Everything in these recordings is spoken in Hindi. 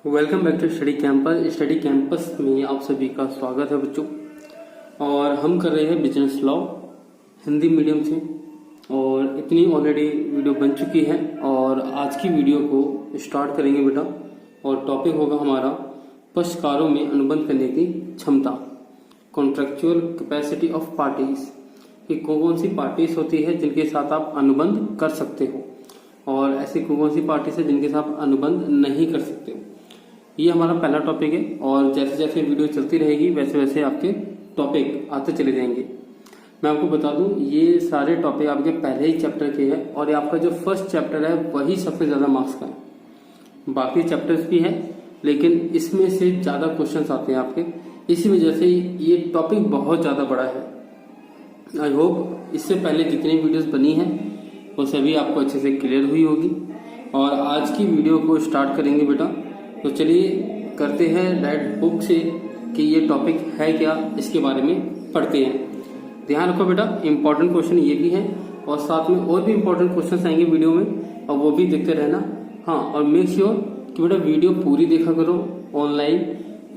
Welcome back to study campus. Study campus में आप सभी का स्वागत है बच्चों। और हम कर रहे हैं बिजनेस लॉ हिंदी मीडियम से, और इतनी ऑलरेडी वीडियो बन चुकी है और आज की वीडियो को स्टार्ट करेंगे बेटा। और टॉपिक होगा हमारा पक्षकारों में अनुबंध करने की क्षमता, कॉन्ट्रेक्चुअल कैपेसिटी ऑफ पार्टीज, कि कौन सी पार्टीज होती है जिनके साथ आप अनुबंध कर सकते हो और ऐसी कौन सी पार्टीज है जिनके साथ अनुबंध नहीं कर सकते हो। ये हमारा पहला टॉपिक है और जैसे जैसे वीडियो चलती रहेगी वैसे वैसे आपके टॉपिक आते चले जाएंगे। मैं आपको बता दूं ये सारे टॉपिक आपके पहले ही चैप्टर के हैं और ये आपका जो फर्स्ट चैप्टर है वही सबसे ज़्यादा मार्क्स का है। बाकी चैप्टर्स भी हैं लेकिन इसमें से ज़्यादा क्वेश्चंस आते हैं आपके, इसी वजह से ये टॉपिक बहुत ज़्यादा बड़ा है। आई होप इससे पहले जितनी वीडियोस बनी हैं वो सभी आपको अच्छे से क्लियर हुई होगी। और आज की वीडियो को स्टार्ट करेंगे बेटा। तो चलिए करते हैं डायरेक्ट बुक से कि ये टॉपिक है क्या, इसके बारे में पढ़ते हैं। ध्यान रखो बेटा, इंपॉर्टेंट क्वेश्चन ये भी है और साथ में और भी इंपॉर्टेंट क्वेश्चन आएंगे वीडियो में और वो भी देखते रहना। हाँ, और मेक श्योर कि बेटा वीडियो पूरी देखा करो ऑनलाइन,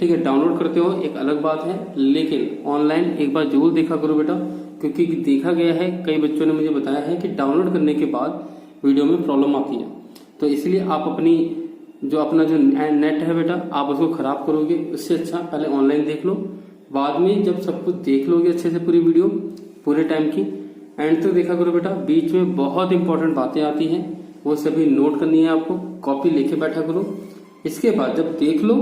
ठीक है। डाउनलोड करते हो एक अलग बात है, लेकिन ऑनलाइन एक बार जरूर देखा करो बेटा, क्योंकि देखा गया है कई बच्चों ने मुझे बताया है कि डाउनलोड करने के बाद वीडियो में प्रॉब्लम आती है। तो इसलिए आप अपना जो नेट है बेटा आप उसको खराब करोगे, उससे अच्छा पहले ऑनलाइन देख लो, बाद में जब सब कुछ देख लोगे अच्छे से पूरी वीडियो पूरे टाइम की एंड तक देखा करो बेटा। बीच में बहुत इंपॉर्टेंट बातें आती हैं वो सभी नोट करनी है आपको, कॉपी लेके बैठा करो। इसके बाद जब देख लो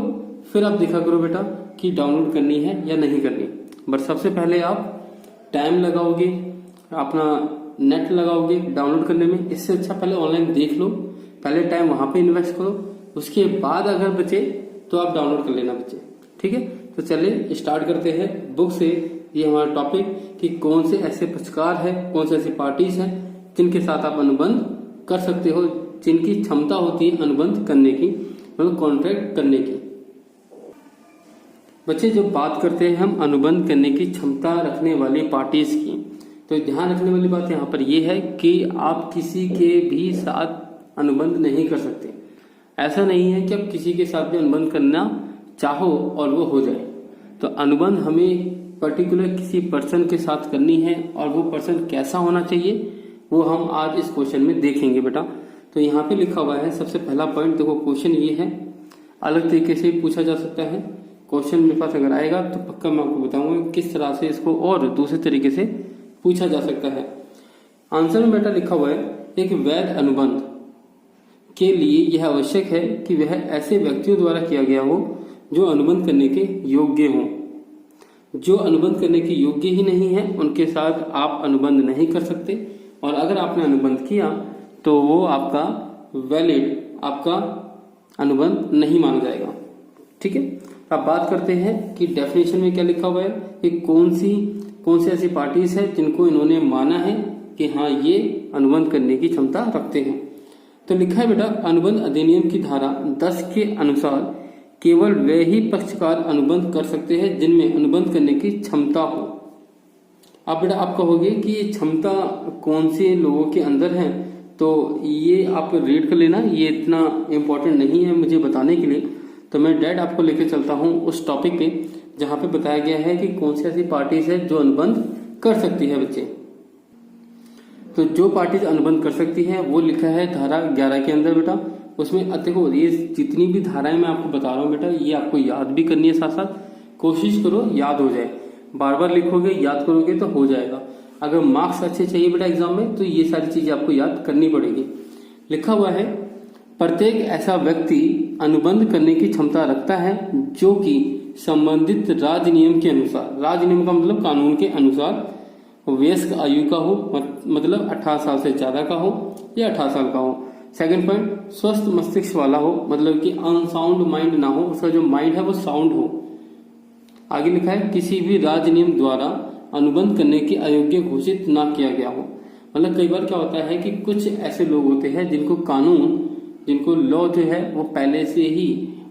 फिर आप देखा करो बेटा कि डाउनलोड करनी है या नहीं करनी। बट सबसे पहले आप टाइम लगाओगे, अपना नेट लगाओगे डाउनलोड करने में, इससे अच्छा पहले ऑनलाइन देख लो, पहले टाइम वहां पे इन्वेस्ट करो, उसके बाद अगर बचे तो आप डाउनलोड कर लेना बच्चे, ठीक है। तो चलिए स्टार्ट करते हैं बुक से। ये हमारा टॉपिक कि कौन से ऐसे पक्षकार है, कौन से ऐसी पार्टीज हैं जिनके साथ आप अनुबंध कर सकते हो, जिनकी क्षमता होती है अनुबंध करने की, मतलब कॉन्ट्रैक्ट करने की। बच्चे जब बात करते हैं हम अनुबंध करने की क्षमता रखने वाली पार्टीज की, तो ध्यान रखने वाली बात यहाँ पर यह है कि आप किसी के भी साथ अनुबंध नहीं कर सकते। ऐसा नहीं है कि आप किसी के साथ भी अनुबंध करना चाहो और वो हो जाए। तो अनुबंध हमें पर्टिकुलर किसी पर्सन के साथ करनी है और वो पर्सन कैसा होना चाहिए वो हम आज इस क्वेश्चन में देखेंगे बेटा। तो यहाँ पे लिखा हुआ है सबसे पहला पॉइंट, देखो क्वेश्चन ये है, अलग तरीके से पूछा जा सकता है क्वेश्चन। मेरे पास अगर आएगा तो पक्का मैं आपको बताऊंगा किस तरह से इसको और दूसरे तरीके से पूछा जा सकता है। आंसर में बेटा लिखा हुआ है एक वैध अनुबंध के लिए यह आवश्यक है कि वह ऐसे व्यक्तियों द्वारा किया गया हो जो अनुबंध करने के योग्य हों। जो अनुबंध करने के योग्य ही नहीं है उनके साथ आप अनुबंध नहीं कर सकते, और अगर आपने अनुबंध किया तो वो आपका वैलिड, आपका अनुबंध नहीं माना जाएगा, ठीक है। अब बात करते हैं कि डेफिनेशन में क्या लिखा हुआ है कि कौन सी ऐसी पार्टीज है जिनको इन्होंने माना है कि हाँ ये अनुबंध करने की क्षमता रखते हैं। तो लिखा है बेटा अनुबंध अधिनियम की धारा 10 के अनुसार केवल वे ही पक्षकार अनुबंध कर सकते हैं जिनमें अनुबंध करने की क्षमता हो। अब बेटा आप कहोगे कि ये क्षमता कौन से लोगों के अंदर है, तो ये आप रीड कर लेना, ये इतना इम्पोर्टेंट नहीं है मुझे बताने के लिए। तो मैं डायरेक्ट आपको लेके चलता हूँ उस टॉपिक पे जहाँ पे बताया गया है कि कौन सी ऐसी पार्टीज है जो अनुबंध कर सकती है बच्चे। तो जो पार्टीज अनुबंध कर सकती है वो लिखा है धारा 11 के अंदर बेटा। उसमें देखो ये जितनी भी धाराएं मैं आपको बता रहा हूँ बेटा ये आपको याद भी करनी है, साथ साथ कोशिश करो याद हो जाए। बार बार लिखोगे याद करोगे तो हो जाएगा। अगर मार्क्स अच्छे चाहिए बेटा एग्जाम में तो ये सारी चीजें आपको याद करनी पड़ेगी। लिखा हुआ है प्रत्येक ऐसा व्यक्ति अनुबंध करने की क्षमता रखता है जो कि संबंधित राज्य नियम के अनुसार, राज्य नियम का मतलब कानून के अनुसार, वयस्क आयु का हो, मतलब 18 साल से ज्यादा का हो या 18 साल का हो। सेकंड पॉइंट, स्वस्थ मस्तिष्क वाला हो, मतलब कि अनसाउंड माइंड ना हो, उसका जो माइंड है वो साउंड हो। आगे लिखा है किसी भी राज्य नियम द्वारा अनुबंध करने की अयोग्य घोषित ना किया गया हो। मतलब कई बार क्या होता है कि कुछ ऐसे लोग होते हैं जिनको लॉ जो है वो पहले से ही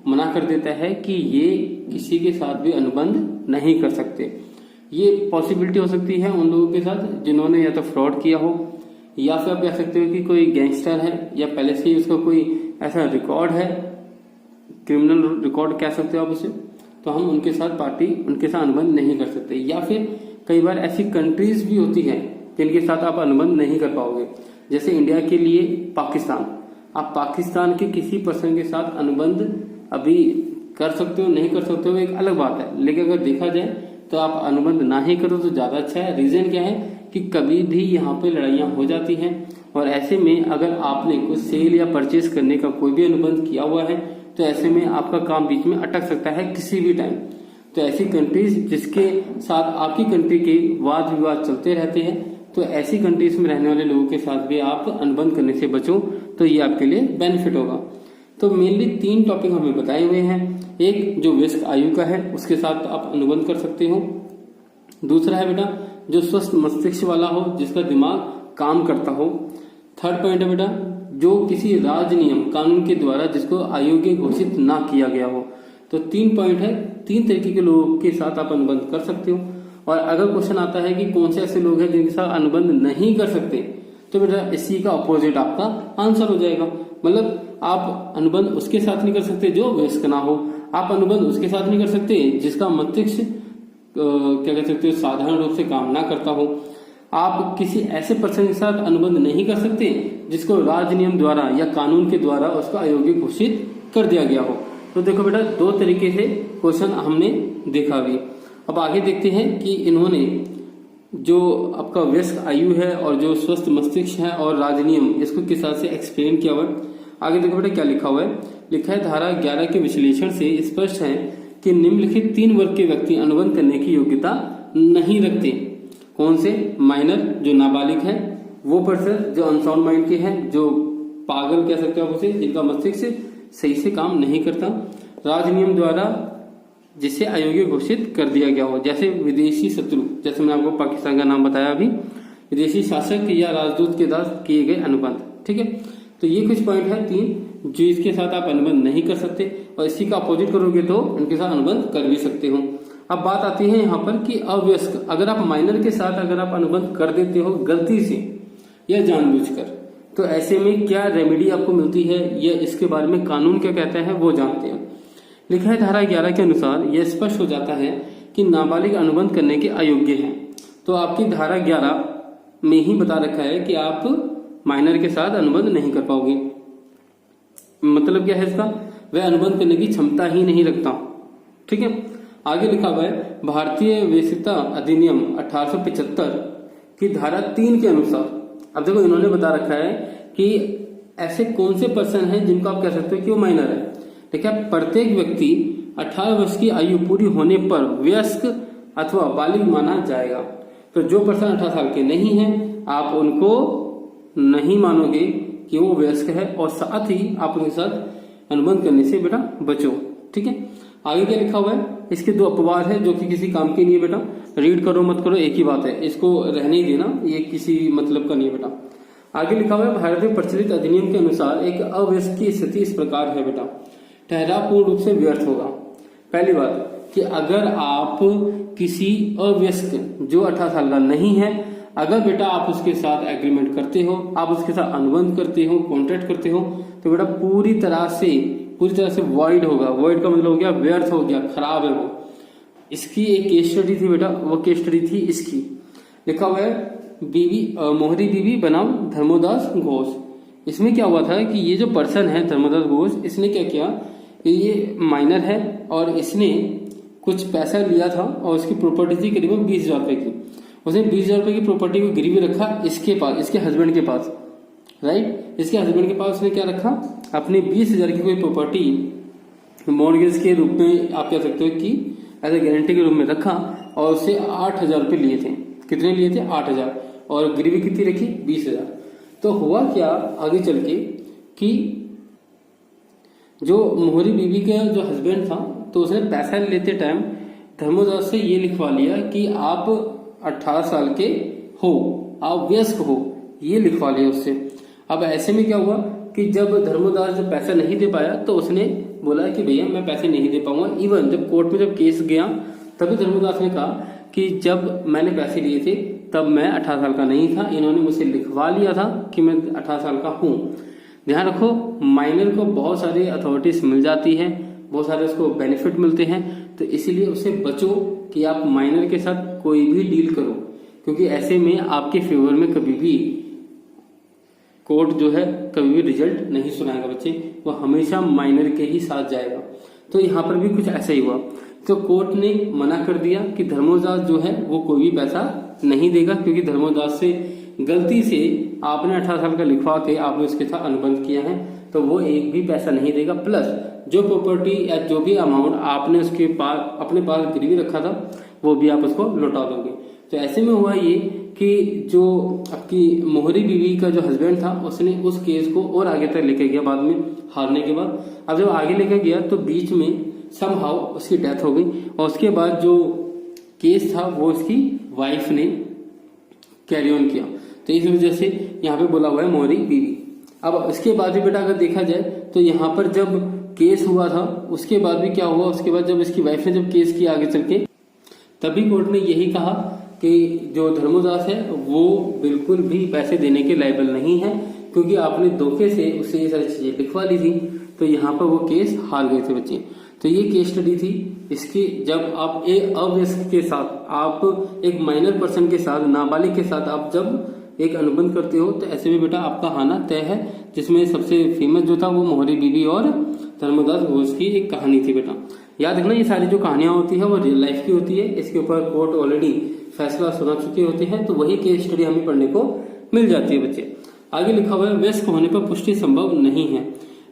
मना कर देता है कि ये किसी के साथ भी अनुबंध नहीं कर सकते। ये पॉसिबिलिटी हो सकती है उन लोगों के साथ जिन्होंने या तो फ्रॉड किया हो, या फिर आप कह सकते हो कि कोई गैंगस्टर है या पहले से ही उसका कोई ऐसा रिकॉर्ड है क्रिमिनल रिकॉर्ड कह सकते हो आप उसे, तो हम उनके साथ अनुबंध नहीं कर सकते। या फिर कई बार ऐसी कंट्रीज भी होती हैं जिनके साथ आप अनुबंध नहीं कर पाओगे, जैसे इंडिया के लिए पाकिस्तान। आप पाकिस्तान के किसी पर्सन के साथ अनुबंध अभी कर सकते हो, नहीं कर सकते हो, एक अलग बात है, लेकिन अगर देखा जाए तो आप अनुबंध ना ही करो तो ज्यादा अच्छा है। रीजन क्या है कि कभी भी यहाँ पे लड़ाइयाँ हो जाती हैं, और ऐसे में अगर आपने कुछ सेल या परचेज करने का कोई भी अनुबंध किया हुआ है तो ऐसे में आपका काम बीच में अटक सकता है किसी भी टाइम। तो ऐसी कंट्रीज जिसके साथ आपकी कंट्री के वाद विवाद चलते रहते हैं, तो ऐसी कंट्रीज में रहने वाले लोगों के साथ भी आप अनुबंध करने से बचो, तो ये आपके लिए बेनिफिट होगा। तो मेनली 3 टॉपिक हमें बताए हुए हैं। एक जो वयस्क आयु का है उसके साथ आप अनुबंध कर सकते हो। दूसरा है बेटा जो स्वस्थ मस्तिष्क वाला हो, जिसका दिमाग काम करता हो। थर्ड पॉइंट है बेटा जो किसी राज नियम कानून के द्वारा जिसको अयोग्य घोषित ना किया गया हो। तो 3 पॉइंट है, 3 तरीके के लोगों के साथ आप अनुबंध कर सकते हो। और अगर क्वेश्चन आता है कि कौन से ऐसे लोग हैं जिनके साथ अनुबंध नहीं कर सकते, तो बेटा इसी का अपोजिट आपका आंसर हो जाएगा। मतलब आप अनुबंध उसके साथ नहीं कर सकते जो वयस्क ना हो, आप अनुबंध उसके साथ नहीं कर सकते जिसका मस्तिष्क क्या कह सकते हो साधारण रूप से काम ना करता हो, आप किसी ऐसे पर्सन के साथ अनुबंध नहीं कर सकते जिसको राज नियम द्वारा या कानून के द्वारा उसका अयोग्य घोषित कर दिया गया हो। तो देखो बेटा 2 तरीके से क्वेश्चन हमने देखा भी। अब आगे देखते हैं कि इन्होंने जो आपका वयस्क आयु है और जो स्वस्थ मस्तिष्क है और राजनियम, इसको किस तरह से एक्सप्लेन किया हुआ है। आगे देखो बेटा क्या लिखा हुआ है। लिखा है धारा 11 के विश्लेषण से स्पष्ट है कि निम्नलिखित 3 वर्ग के व्यक्ति अनुबंध करने की योग्यता नहीं रखते। कौन से? माइनर जो नाबालिग है, वो पर्सन जो अनसाउंड माइंड के हैं, जो पागल कह सकते हो आप उसे, जिनका मस्तिष्क सही से काम नहीं करता, राजनियम द्वारा जिसे अयोग्य घोषित कर दिया गया हो, जैसे विदेशी शत्रु, जैसे मैंने आपको पाकिस्तान का नाम बताया अभी, विदेशी शासक या राजदूत के साथ किए गए अनुबंध। ठीक है, तो ये कुछ पॉइंट है 3 जो इसके साथ आप अनुबंध नहीं कर सकते, और इसी का अपोजिट करोगे तो इनके साथ अनुबंध कर भी सकते हो। अब बात आती है यहाँ पर कि अवयस्क, अगर आप माइनर के साथ अगर आप अनुबंध कर देते हो गलती से या जानबूझकर, तो ऐसे में क्या रेमेडी आपको मिलती है या इसके बारे में कानून क्या कहता है वो जानते हैं। लिखा है धारा 11 के अनुसार यह स्पष्ट हो जाता है कि नाबालिग अनुबंध करने के अयोग्य हैं। तो आपकी धारा 11 में ही बता रखा है कि आप माइनर के साथ अनुबंध नहीं कर पाओगे। मतलब क्या है इसका? वह अनुबंध करने की क्षमता ही नहीं रखता। ठीक है, आगे लिखा हुआ है भारतीय वयस्कता अधिनियम 1875 की धारा 3 के अनुसार। अब देखो इन्होंने बता रखा है कि ऐसे कौन से पर्सन हैं जिनको आप कह सकते हो कि वो माइनर है। देखिए, प्रत्येक व्यक्ति 18 वर्ष की आयु पूरी होने पर वयस्क अथवा बालिग माना जाएगा। तो जो पर्सन 18 साल के नहीं है आप उनको नहीं मानोगे कि वो वयस्क है, और साथ ही आप उनके साथ अनुबंध करने से बेटा बचो। ठीक है, आगे क्या लिखा हुआ है? इसके 2 अपवाद है जो कि किसी काम के नहीं है बेटा। रीड करो मत करो एक ही बात है, इसको रहने ही देना, ये किसी मतलब का नहीं है बेटा। आगे लिखा हुआ है भारत में प्रचलित अधिनियम के अनुसार एक अवयस्क की स्थिति इस प्रकार है बेटा, ठहराव पूर्ण रूप से व्यर्थ होगा। पहली बात कि अगर आप किसी अवयस्क जो 18 साल का नहीं है, अगर बेटा आप उसके साथ एग्रीमेंट करते हो, आप उसके साथ अनुबंध करते हो, कॉन्ट्रैक्ट करते हो, तो बेटा पूरी तरह से वॉइड होगा। वॉइड का मतलब हो गया व्यर्थ हो गया, खराब है वो। इसकी एक केस स्टडी थी बेटा, वो केस स्टडी थी इसकी। लिखा हुआ है मोहरी बीवी बनाम धर्मोदास घोष। इसमें क्या हुआ था कि ये जो पर्सन है धर्मोदास घोष, इसने क्या किया कि ये माइनर है और इसने कुछ पैसा लिया था और उसकी प्रॉपर्टी थी करीबन 20,000 रुपए की। उसने 20,000 रुपए की प्रॉपर्टी को गिरवी रखा इसके पास, इसके हस्बैंड के पास, राइट। इसके हस्बैंड के पास उसने क्या रखा? अपनी 20,000 की कोई प्रॉपर्टी मॉर्गेज के रूप में आप कह सकते हो कि एज ए गारंटी के रूप में रखा, और उससे 8,000 रुपए लिए थे। कितने लिए थे? 8,000, और गिरवी कितनी रखी? 20,000। तो हुआ क्या आगे चल के कि जो मोहरी बीवी का जो हस्बैंड था, तो उसने पैसा लेते टाइम धर्मोदास से ये लिखवा लिया कि आप 18 साल के हो, आप वयस्क हो, ये लिखवा लिया उससे। अब ऐसे में क्या हुआ कि जब धर्मोदास जब पैसा नहीं दे पाया तो उसने बोला कि भैया मैं पैसे नहीं दे पाऊंगा। इवन जब कोर्ट में जब केस गया तभी धर्मोदास ने कहा कि जब मैंने पैसे लिए थे तब मैं 18 साल का नहीं था, इन्होंने मुझसे लिखवा लिया था कि मैं 18 साल का हूं। ध्यान रखो, माइनर को बहुत सारी अथॉरिटीज मिल जाती है, बहुत सारे उसको बेनिफिट मिलते हैं, तो इसीलिए उससे बचो कि आप माइनर के साथ कोई भी डील करो, क्योंकि ऐसे में आपके फेवर में कभी भी कोर्ट जो है कभी भी रिजल्ट नहीं सुनाएगा बच्चे, वो हमेशा माइनर के ही साथ जाएगा। तो यहाँ पर भी कुछ ऐसा ही हुआ, तो कोर्ट ने मना कर दिया कि धर्मोदास जो है वो कोई भी पैसा नहीं देगा, क्योंकि धर्मोदास से गलती से आपने 18 साल का लिखवा के आपने उसके साथ अनुबंध किया है, तो वो एक भी पैसा नहीं देगा, प्लस जो प्रॉपर्टी या जो भी अमाउंट आपने उसके पास अपने पास गिरवी रखा था वो भी आप उसको लौटा दोगे। तो ऐसे में हुआ ये कि जो आपकी मोहरी बीवी का जो हस्बैंड था उसने उस केस को और आगे तक लेके गया, बाद में हारने के बाद। अब जब आगे लेके गया तो बीच में समहाउ उसकी डेथ हो गई, और उसके बाद जो केस था वो उसकी वाइफ ने कैरी ऑन किया। तो इस वजह से यहाँ पे बोला हुआ है मोहरी बीवी। अब इसके बाद भी बेटा अगर देखा जाए तो यहाँ पर जब केस हुआ था उसके बाद भी क्या हुआ, उसके बाद जब इसकी वाइफ ने जब केस किया आगे चल के, तभी कोर्ट ने यही कहा कि जो धर्मोदास है वो बिल्कुल भी पैसे देने के लायबल नहीं है, क्योंकि आपने धोखे से उससे ये सारी चीजें लिखवा ली थी। तो यहाँ पर वो केस हार गए थे बच्चे। तो ये केस स्टडी थी इसकी, जब आप एक अवयस्क के साथ, आप एक माइनर पर्सन के साथ, नाबालिग के साथ आप जब एक अनुबंध करते हो, तो ऐसे में बेटा आपका हाना तय है। जिसमें सबसे फेमस जो था वो मोहरी बीवी और धर्मोदास घोष की एक कहानी थी बेटा। याद रखना, ये सारी जो कहानियां होती है वो रियल लाइफ की होती है, इसके ऊपर कोर्ट ऑलरेडी फैसला सुना चुके होते हैं, तो वही केस स्टडी हमें पढ़ने को मिल जाती है बच्चे। आगे लिखा हुआ है वयस्क होने पर पुष्टि संभव नहीं है।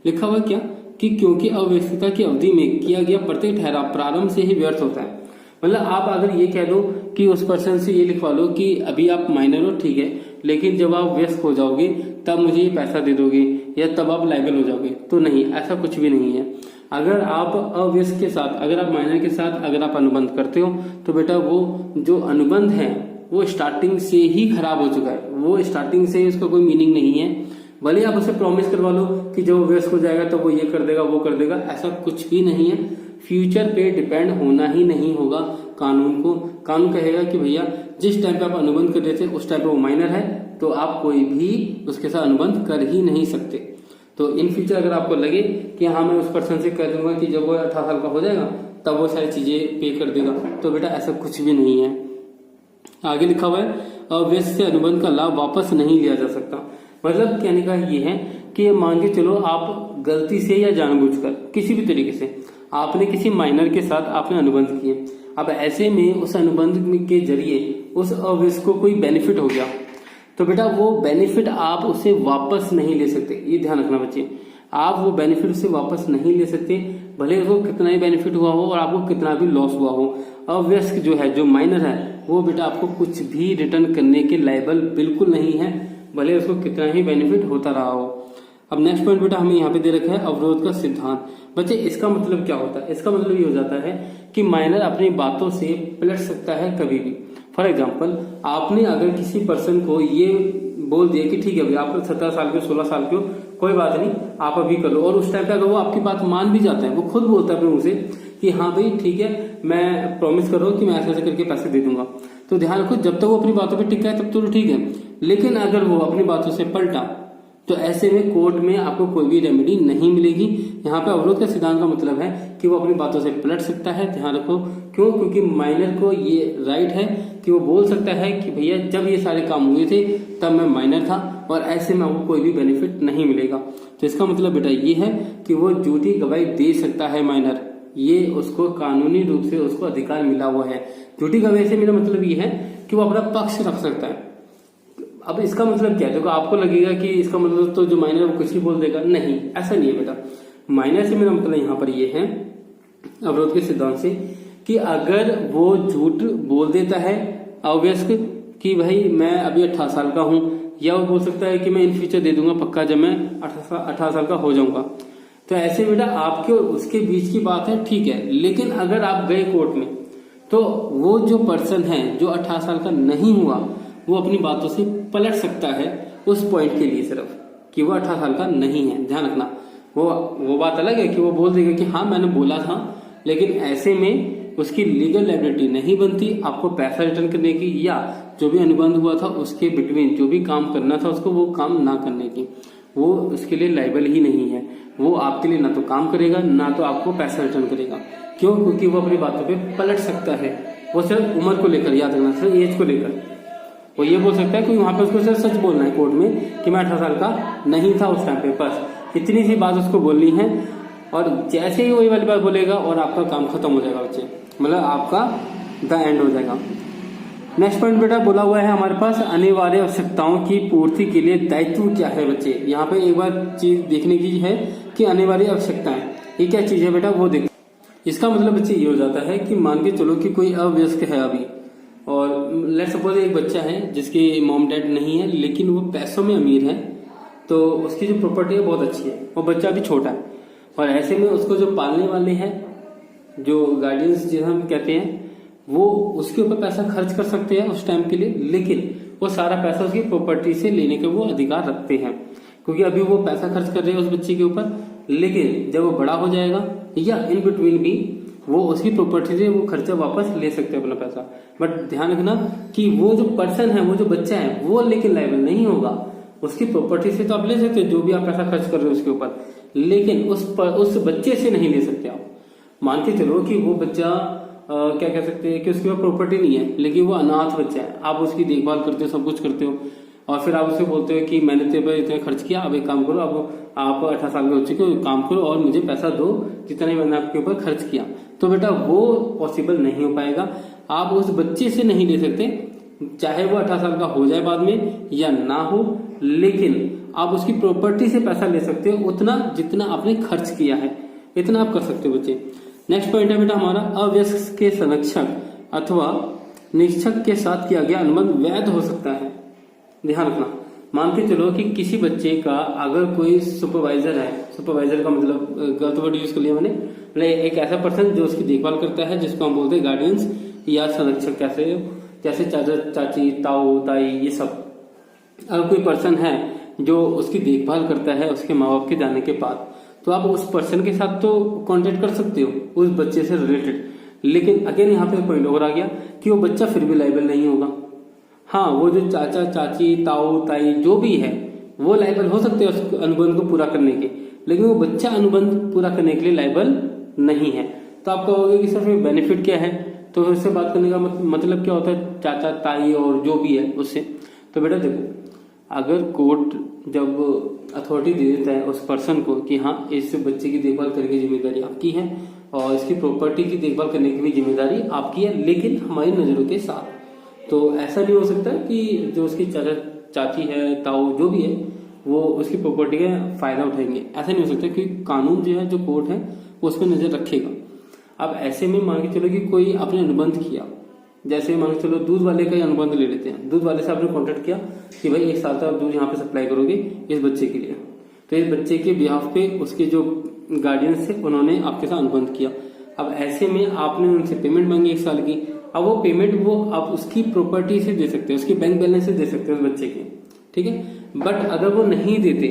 लिखा हुआ क्या कि क्योंकि अवयस्कता की अवधि में किया गया प्रत्येक ठहराव प्रारंभ से ही व्यर्थ होता है। मतलब आप अगर ये कह दो कि उस पर्सन से ये लिखवा लो कि अभी आप माइनर हो, ठीक है, लेकिन जब आप व्यस्क हो जाओगे तब मुझे ये पैसा दे दोगे या तब आप लायबल हो जाओगे, तो नहीं, ऐसा कुछ भी नहीं है। अगर आप अव्यस्क के साथ, अगर आप माइनर के साथ अगर आप अनुबंध करते हो तो बेटा वो जो अनुबंध है वो स्टार्टिंग से ही खराब हो चुका है, वो स्टार्टिंग से उसका कोई मीनिंग नहीं है। भले आप उसे प्रॉमिस करवा लो कि जब वो व्यस्क हो जाएगा तो वो ये कर देगा वो कर देगा, ऐसा कुछ भी नहीं है। फ्यूचर पे डिपेंड होना ही नहीं होगा कानून को। कानून कहेगा कि भैया जिस टाइम पे आप अनुबंध कर रहे थे उस टाइम पे वो माइनर है, तो आप कोई भी उसके साथ अनुबंध कर ही नहीं सकते। तो इन फ्यूचर अगर आपको लगे कि हाँ मैं उस पर्सन से कह दूंगा कि जब वो 18 साल का हो जाएगा तब वो सारी चीजें पे कर देगा, तो बेटा ऐसा कुछ भी नहीं है। आगे लिखा हुआ है अव्यस्क से अनुबंध का लाभ वापस नहीं लिया जा सकता। मतलब कहने का ये है कि मान के चलो आप गलती से या जानबूझकर किसी भी तरीके से आपने किसी माइनर के साथ आपने अनुबंध किए, अब ऐसे में उस अनुबंध के जरिए उस अव्यस्क को कोई बेनिफिट हो गया, तो बेटा वो बेनिफिट आप उसे वापस नहीं ले सकते। ये ध्यान रखना बच्चे, आप वो बेनिफिट उसे वापस नहीं ले सकते, भले वो कितना ही बेनिफिट हुआ हो और आपको कितना भी लॉस हुआ हो। अव्यस्क जो है, जो माइनर है, वो बेटा आपको कुछ भी रिटर्न करने के लायबल बिल्कुल नहीं है, भले उसको कितना ही बेनिफिट होता रहा हो। अब नेक्स्ट पॉइंट बेटा हमें यहाँ पे दे रखा है अवरोध का सिद्धांत। बच्चे इसका मतलब क्या होता है? इसका मतलब ये हो जाता है कि माइनर अपनी बातों से पलट सकता है कभी भी। फॉर एग्जाम्पल, आपने अगर किसी पर्सन को ये बोल दिया कि ठीक है भाई आप 17 साल के 16 साल के हो, कोई बात नहीं आप अभी कर लो, और उस टाइम पे अगर वो आपकी बात मान भी जाता है, वो खुद बोलता है अपने मुंह से कि हाँ भाई ठीक है मैं प्रॉमिस कर रहा हूँ कि मैं ऐसे करके पैसे दे दूंगा, तो ध्यान रखो जब तक वो अपनी बातों पे टिका है तब तो ठीक है। लेकिन अगर वो अपनी बातों से पलटा तो ऐसे में कोर्ट में आपको कोई भी रेमेडी नहीं मिलेगी। यहाँ पे अवरोध का सिद्धांत का मतलब है कि वो अपनी बातों से पलट सकता है। ध्यान रखो क्यों? क्योंकि माइनर को ये राइट है कि वो बोल सकता है कि भैया जब ये सारे काम हुए थे तब मैं माइनर था और ऐसे में आपको कोई भी बेनिफिट नहीं मिलेगा। तो इसका मतलब बेटा ये है कि वो झूठी गवाही दे सकता है माइनर, ये उसको कानूनी रूप से उसको अधिकार मिला हुआ है। झूठी गवाही से मेरा मतलब ये है कि वो अपना पक्ष रख सकता है। अब इसका मतलब क्या है? देखो आपको लगेगा कि इसका मतलब तो जो माइनर है वो कुछ ही बोल देगा, नहीं ऐसा नहीं है बेटा। माइनर से मेरा मतलब यहाँ पर ये है अवरोध के सिद्धांत से कि अगर वो झूठ बोल देता है अव्यस्क कि भाई मैं अभी 18 साल का हूं, या वो बोल सकता है कि मैं इन फ्यूचर दे दूंगा पक्का जब मैं 18 साल का हो जाऊंगा, तो ऐसे बेटा आपके और उसके बीच की बात है, ठीक है। लेकिन अगर आप गए कोर्ट में तो वो जो पर्सन है जो 18 साल का नहीं हुआ वो अपनी बातों से पलट सकता है उस पॉइंट के लिए सिर्फ कि वो 18 साल का नहीं है। ध्यान रखना, वो बात अलग है कि वो बोल देगा कि हाँ मैंने बोला था, लेकिन ऐसे में उसकी लीगल लायबिलिटी नहीं बनती आपको पैसा रिटर्न करने की, या जो भी अनुबंध हुआ था उसके बिटवीन जो भी काम करना था उसको वो काम ना करने की। वो उसके लिए लायबल ही नहीं है। वो आपके लिए ना तो काम करेगा ना तो आपको पैसा रिटर्न करेगा। क्यों? क्योंकि वो अपनी बातों पे पलट सकता है। वो सिर्फ उम्र को लेकर, याद रखना, सिर्फ एज को लेकर वो ये बोल सकता है कि वहां पे उसको सिर्फ सच बोलना है कोर्ट में कि मैं 18 साल का नहीं था उस टाइम पे, बस इतनी सी बात उसको बोलनी है। और जैसे ही वही वाली बात बोलेगा और आपका काम खत्म हो जाएगा बच्चे, मतलब आपका द एंड हो जाएगा। नेक्स्ट पॉइंट बेटा बोला हुआ है हमारे पास, अनिवार्य आवश्यकताओं की पूर्ति के लिए दायित्व क्या है बच्चे। यहाँ पे एक बार चीज देखने की है कि अनिवार्य आवश्यकताएं ये क्या चीज है बेटा, वो देख। इसका मतलब बच्चे ये हो जाता है कि मान के चलो कि कोई अवयस्क है अभी, और लेट सपोज एक बच्चा है जिसकी मॉम डैड नहीं है लेकिन वो पैसों में अमीर है, तो उसकी जो प्रॉपर्टी है बहुत अच्छी है, वो बच्चा अभी छोटा है, और ऐसे में उसको जो पालने वाले हैं, जो गार्डियंस जिसे हम कहते हैं, वो उसके ऊपर पैसा खर्च कर सकते हैं उस टाइम के लिए, लेकिन वो सारा पैसा उसकी प्रॉपर्टी से लेने के वो अधिकार रखते हैं, क्योंकि अभी वो पैसा खर्च कर रहे हैं उस बच्चे के ऊपर, लेकिन जब वो बड़ा हो जाएगा या इन बिटवीन भी वो उसकी प्रॉपर्टी से वो खर्चा वापस ले सकते हैं अपना पैसा। बट ध्यान रखना कि वो जो पर्सन है, वो जो बच्चा है, वो लेकिन लायबल नहीं होगा। उसकी प्रॉपर्टी से तो आप ले सकते हो जो भी आप पैसा खर्च कर रहे हो उसके ऊपर, लेकिन उस बच्चे से नहीं ले सकते आप। मान के चलो कि वो बच्चा क्या कह सकते हैं कि उसके पास प्रॉपर्टी नहीं है, लेकिन वो अनाथ बच्चा है, आप उसकी देखभाल करते हो, सब कुछ करते हो, और फिर आप उससे बोलते हो कि मैंने तेरे पर इतना खर्च किया, अब एक काम करो, अब आप 18 साल के हो चुके हो, काम करो और मुझे पैसा दो जितना ही मैंने आपके ऊपर खर्च किया। तो बेटा वो पॉसिबल नहीं हो पाएगा, आप उस बच्चे से नहीं ले सकते, चाहे वो 18 साल का हो जाए बाद में या ना हो, लेकिन आप उसकी प्रॉपर्टी से पैसा ले सकते हो उतना जितना आपने खर्च किया है, इतना आप कर सकते हो बच्चे। नेक्स्ट पॉइंट है बेटा हमारा, अवयस्क के संरक्षक अथवा निरीक्षक के साथ किया गया अनुबंध वैध हो सकता है। ध्यान रखना, मान के चलो कि किसी बच्चे का अगर कोई सुपरवाइजर है, सुपरवाइजर का मतलब गलत वर्ड यूज कर लिया मैंने, मतलब एक ऐसा पर्सन जो उसकी देखभाल करता है, जिसको हम बोलते हैं गार्डियंस या संरक्षक, जैसे चाचा चाची ताऊ ताई ये सब। अगर कोई पर्सन है जो उसकी देखभाल करता है उसके माँ बाप के जाने के बाद, तो आप उस पर्सन के साथ तो कांटेक्ट कर सकते हो उस बच्चे से रिलेटेड, लेकिन अगेन यहाँ पे पॉइंट और आ गया कि वो बच्चा फिर भी लायबल नहीं होगा। हाँ, वो जो चाचा चाची ताऊ ताई जो भी है वो लायबल हो सकते हैं उस अनुबंध को पूरा करने के, लेकिन वो बच्चा अनुबंध पूरा करने के लिए लायबल नहीं है। तो आप कहोगे कि सर बेनिफिट क्या है, तो उससे बात करने का मतलब क्या होता है, चाचा ताई और जो भी है उससे। तो बेटा देखो, अगर कोर्ट जब अथॉरिटी दे देता है उस पर्सन को कि हाँ इस बच्चे की देखभाल करने की जिम्मेदारी आपकी है और इसकी प्रॉपर्टी की देखभाल करने की भी जिम्मेदारी आपकी है, लेकिन हमारी नजरों के साथ, तो ऐसा नहीं हो सकता कि जो उसकी चाचा चाची है ताऊ जो भी है वो उसकी प्रॉपर्टी का फायदा उठाएंगे, ऐसा नहीं हो सकता, क्योंकि कानून जो है, जो कोर्ट है, वो उस पर नजर रखेगा। अब ऐसे में मान के चलो कि कोई आपने अनुबंध किया, जैसे मान के चलो दूध वाले का ही अनुबंध ले लेते हैं, दूध वाले से आपने कॉन्टेक्ट किया कि भाई 1 साल तक दूध यहाँ पे सप्लाई करोगे इस बच्चे के लिए, तो इस बच्चे के बिहाफ पे उसके जो गार्डियंस थे उन्होंने आपके साथ अनुबंध किया। अब ऐसे में आपने उनसे पेमेंट मांगी 1 साल की, अब वो पेमेंट वो आप उसकी प्रॉपर्टी से दे सकते हो, उसके बैंक बैलेंस से दे सकते हो उस बच्चे के, ठीक है। बट अगर वो नहीं देते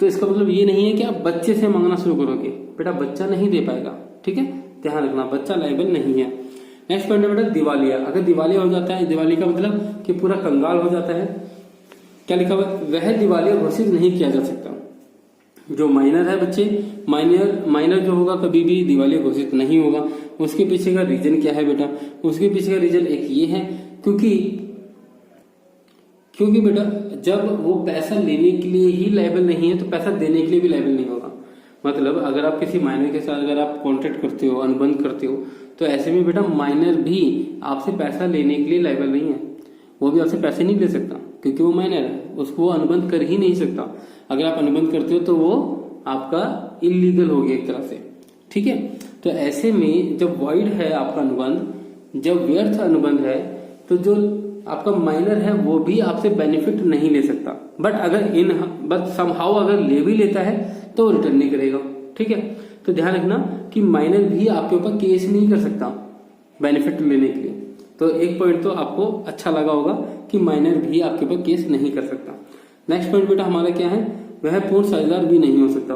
तो इसका मतलब ये नहीं है कि आप बच्चे से मांगना शुरू करोगे, बेटा बच्चा नहीं दे पाएगा, ठीक है, ध्यान रखना, बच्चा लायबल नहीं है। नेक्स्ट पॉइंट है बेटा दिवालिया। अगर दिवालिया हो जाता है, दिवाली का मतलब कि पूरा कंगाल हो जाता है, क्या लिखा हुआ, वह दिवालिया घोषित नहीं किया जा सकता। जो माइनर है बच्चे, माइनर जो होगा कभी भी दिवालिया घोषित नहीं होगा। उसके पीछे का रीजन क्या है बेटा, उसके पीछे का रीजन एक ये है, क्योंकि बेटा जब वो पैसा लेने के लिए ही लायबल नहीं है तो पैसा देने के लिए भी लायबल नहीं होगा। मतलब अगर आप किसी माइनर के साथ अगर आप कॉन्ट्रैक्ट करते हो, अनुबंध करते हो, तो ऐसे में बेटा माइनर भी आपसे पैसा लेने के लिए लायबल नहीं है, वो भी आपसे पैसे नहीं ले सकता क्योंकि वो माइनर है, उसको वो अनुबंध कर ही नहीं सकता। अगर आप अनुबंध करते हो तो वो आपका इलीगल हो गया एक तरह से, ठीक है। तो ऐसे में जब वॉइड है आपका अनुबंध, जब व्यर्थ अनुबंध है, तो जो आपका माइनर है वो भी आपसे बेनिफिट नहीं ले सकता। बट समहाउ अगर ले भी लेता है तो वो रिटर्न नहीं करेगा, ठीक है। तो ध्यान रखना कि माइनर भी आपके ऊपर केस नहीं कर सकता बेनिफिट लेने के लिए। तो एक पॉइंट तो आपको अच्छा लगा होगा कि माइनर भी आपके ऊपर केस नहीं कर सकता। नेक्स्ट पॉइंट बेटा हमारा क्या है, वह पूर्ण साझेदार भी नहीं हो सकता।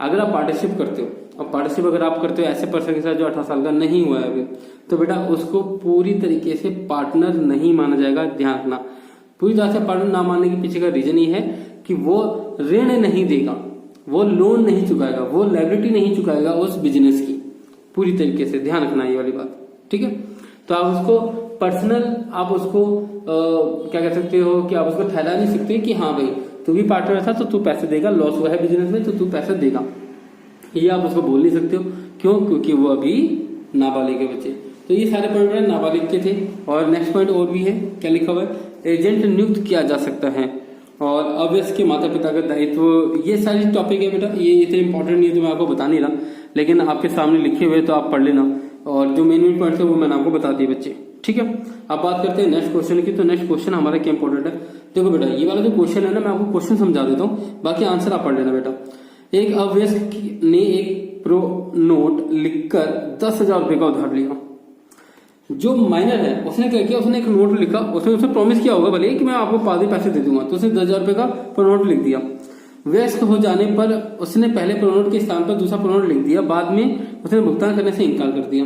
अगर आप पार्टनरशिप करते हो, और पार्टनरशिप अगर आप करते हो ऐसे पर्सन के साथ जो 18 साल का नहीं हुआ है अभी, तो बेटा उसको पूरी तरीके से पार्टनर नहीं माना जाएगा। ध्यान रखना, पूरी तरह से पार्टनर ना मानने के पीछे का रीजन ये है कि वो ऋण नहीं देगा, वो लोन नहीं चुकाएगा, वो लायबिलिटी नहीं चुकाएगा उस बिजनेस की पूरी तरीके से। ध्यान रखना ये वाली बात, ठीक है। तो आप उसको पर्सनल, आप उसको क्या कह सकते हो कि आप उसको ठहरा नहीं सकते कि हाँ भाई तू भी पार्टनर था तो तू पैसे देगा, लॉस हुआ है बिजनेस में तो तू पैसे देगा, ये आप उसको बोल नहीं सकते हो। क्यों? क्योंकि वो अभी नाबालिग है बच्चे। तो ये सारे पॉइंट नाबालिग के थे। और नेक्स्ट पॉइंट और भी है, क्या लिखा हुआ है, एजेंट नियुक्त किया जा सकता है और अवयस्क के माता पिता का दायित्व। ये सारी टॉपिक है बेटा, ये इतने इंपॉर्टेंट नहीं है तो मैं आपको बता नहीं रहा, लेकिन आपके सामने लिखे हुए तो आप पढ़ लेना। और जो मेन पॉइंट है वो मैंने आपको बता दिए बच्चे, ठीक है। अब बात करते हैं नेक्स्ट क्वेश्चन की। तो नेक्स्ट क्वेश्चन हमारा क्या इंपॉर्टेंट है, देखो बेटा ये वाला जो क्वेश्चन है ना, मैं आपको क्वेश्चन समझा देता हूँ, बाकी आंसर आप पढ़ लेना बेटा। एक अवयस्क ने एक प्रो नोट लिखकर 10,000 रुपए का उधार लिया। जो माइनर है उसने क्या किया, उसने एक नोट लिखा, उसने उसे प्रॉमिस किया होगा भले कि मैं आपको आधे पैसे दे दूंगा, तो उसने 10,000 रुपए का प्रोनोट लिख दिया। वयस्क हो जाने पर उसने पहले प्रोनोट के स्थान पर दूसरा प्रोनोट लिख दिया, बाद में उसने भुगतान करने से इनकार कर दिया।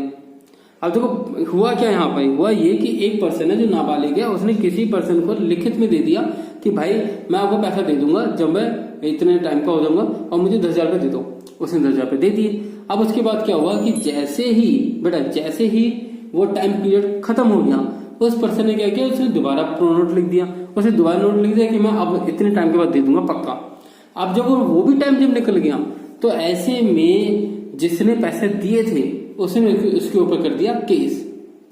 अब देखो हुआ क्या यहाँ पर, हुआ ये कि एक पर्सन है जो नाबालिग है, उसने किसी पर्सन को लिखित में दे दिया कि भाई मैं आपको पैसा दे दूंगा जब मैं इतने टाइम का हो जाऊंगा और मुझे 10,000 रुपए दे दो। उसने 10,000 रुपए दे दिए। अब उसके बाद क्या हुआ कि जैसे ही वो टाइम पीरियड खत्म हो गया, उस पर्सन ने क्या किया, उसने दोबारा प्रोनोट लिख दिया। उसने दोबारा नोट लिख दिया कि मैं अब इतने टाइम के बाद दे दूंगा पक्का। अब जब वो भी टाइम जब निकल गया तो ऐसे में जिसने पैसे दिए थे उसने उसके ऊपर कर दिया केस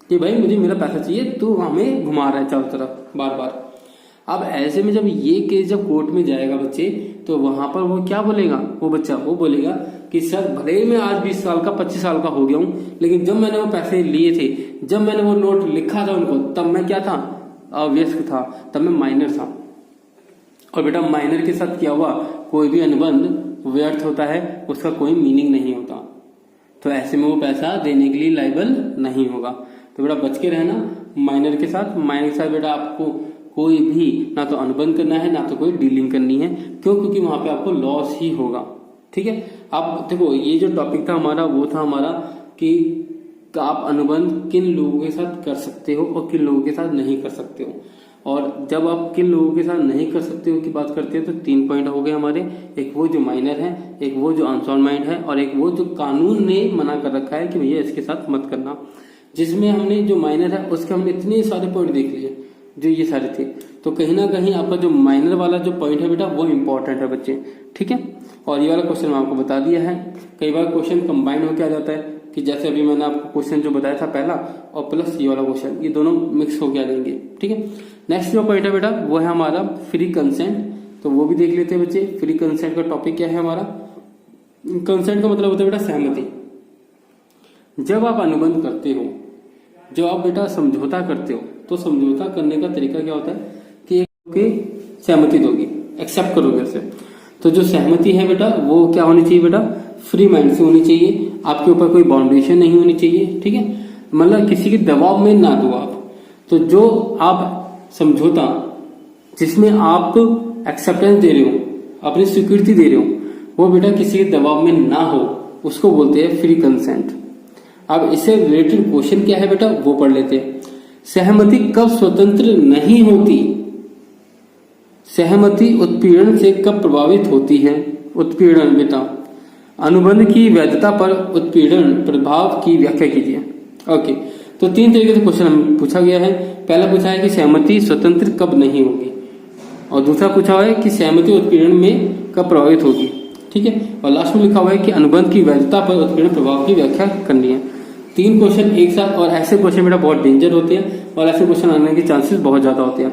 कि भाई मुझे मेरा पैसा चाहिए, तू हमें घुमा रहा है चारों तरफ बार बार। अब ऐसे में जब ये केस जब कोर्ट में जाएगा बच्चे, तो वहां पर वो क्या बोलेगा, वो बच्चा वो बोलेगा कि सर भले ही मैं आज 20 साल का 25 साल का हो गया हूं, लेकिन जब मैंने वो पैसे लिए थे, जब मैंने वो नोट लिखा था उनको, तब मैं क्या था, अवयस्क था, तब मैं माइनर था। और बेटा माइनर के साथ क्या हुआ, कोई भी अनुबंध व्यर्थ होता है, उसका कोई मीनिंग नहीं होता, तो ऐसे में वो पैसा देने के लिए लायबल नहीं होगा। तो बेटा बच के रहना माइनर के साथ। माइनर के साथ बेटा आपको कोई भी ना तो अनुबंध करना है ना तो कोई डीलिंग करनी है। क्यों? क्योंकि वहां पे आपको लॉस ही होगा, ठीक है। अब देखो ये जो टॉपिक था हमारा, वो था हमारा कि आप अनुबंध किन लोगों के साथ कर सकते हो और किन लोगों के साथ नहीं कर सकते हो। और जब आप किन लोगों के साथ नहीं कर सकते हो की बात करते हैं तो 3 पॉइंट हो गए हमारे, एक वो जो माइनर है, एक वो जो अनसाउंड माइंड है, और एक वो जो कानून ने मना कर रखा है कि भैया इसके साथ मत करना। जिसमें हमने जो माइनर है उसके हमने इतने सारे पॉइंट देख लिए जो ये सारे थे। तो कहीं ना कहीं आपका जो माइनर वाला जो पॉइंट है बेटा वो इंपॉर्टेंट है बच्चे, ठीक है। और ये वाला क्वेश्चन मैं आपको बता दिया है। कई बार क्वेश्चन कंबाइन होकर आ जाता है कि जैसे अभी मैंने आपको क्वेश्चन जो बताया था पहला और प्लस ये वाला क्वेश्चन, ये दोनों मिक्स होकर आ जाएंगे, ठीक है। नेक्स्ट जो पॉइंट है बेटा वो है हमारा फ्री कंसेंट। तो वो भी देख लेते हैं बच्चे। फ्री कंसेंट का टॉपिक क्या है हमारा, कंसेंट का मतलब होता है बेटा सहमति। जब आप अनुबंध करते हो, जब आप बेटा समझौता करते हो, तो समझौता करने का तरीका क्या होता है कि एक सहमति दोगे, एक्सेप्ट करोगे उसे। तो जो सहमति है बेटा वो क्या होनी चाहिए बेटा, फ्री माइंड से होनी चाहिए, आपके ऊपर कोई बाउंडेशन नहीं होनी चाहिए, ठीक है। मतलब किसी के दबाव में ना दो आप। तो जो आप समझौता जिसमें आप एक्सेप्टेंस दे रहे हो, अपनी स्वीकृति दे रहे हो, वो बेटा किसी के दबाव में ना हो, उसको बोलते हैं फ्री कंसेंट। अब इससे रिलेटेड क्वेश्चन क्या है बेटा वो पढ़ लेते हैं। सहमति कब स्वतंत्र नहीं होती, सहमति उत्पीड़न से कब प्रभावित होती है। उत्पीड़न बेटा अनुबंध की वैधता पर उत्पीड़न प्रभाव की व्याख्या कीजिए। ओके, तो 3 तरीके से क्वेश्चन हमें पूछा गया है। पहला पूछा है कि सहमति स्वतंत्र कब नहीं होगी, और दूसरा पूछा हुआ है कि सहमति उत्पीड़न में कब प्रभावित होगी, ठीक है। और लास्ट में लिखा हुआ है कि अनुबंध की वैधता पर उत्पीड़न प्रभाव की व्याख्या करनी है। 3 क्वेश्चन एक साथ, और ऐसे क्वेश्चन बेटा बहुत डेंजर होते हैं और ऐसे क्वेश्चन आने के चांसेस बहुत ज्यादा होते हैं।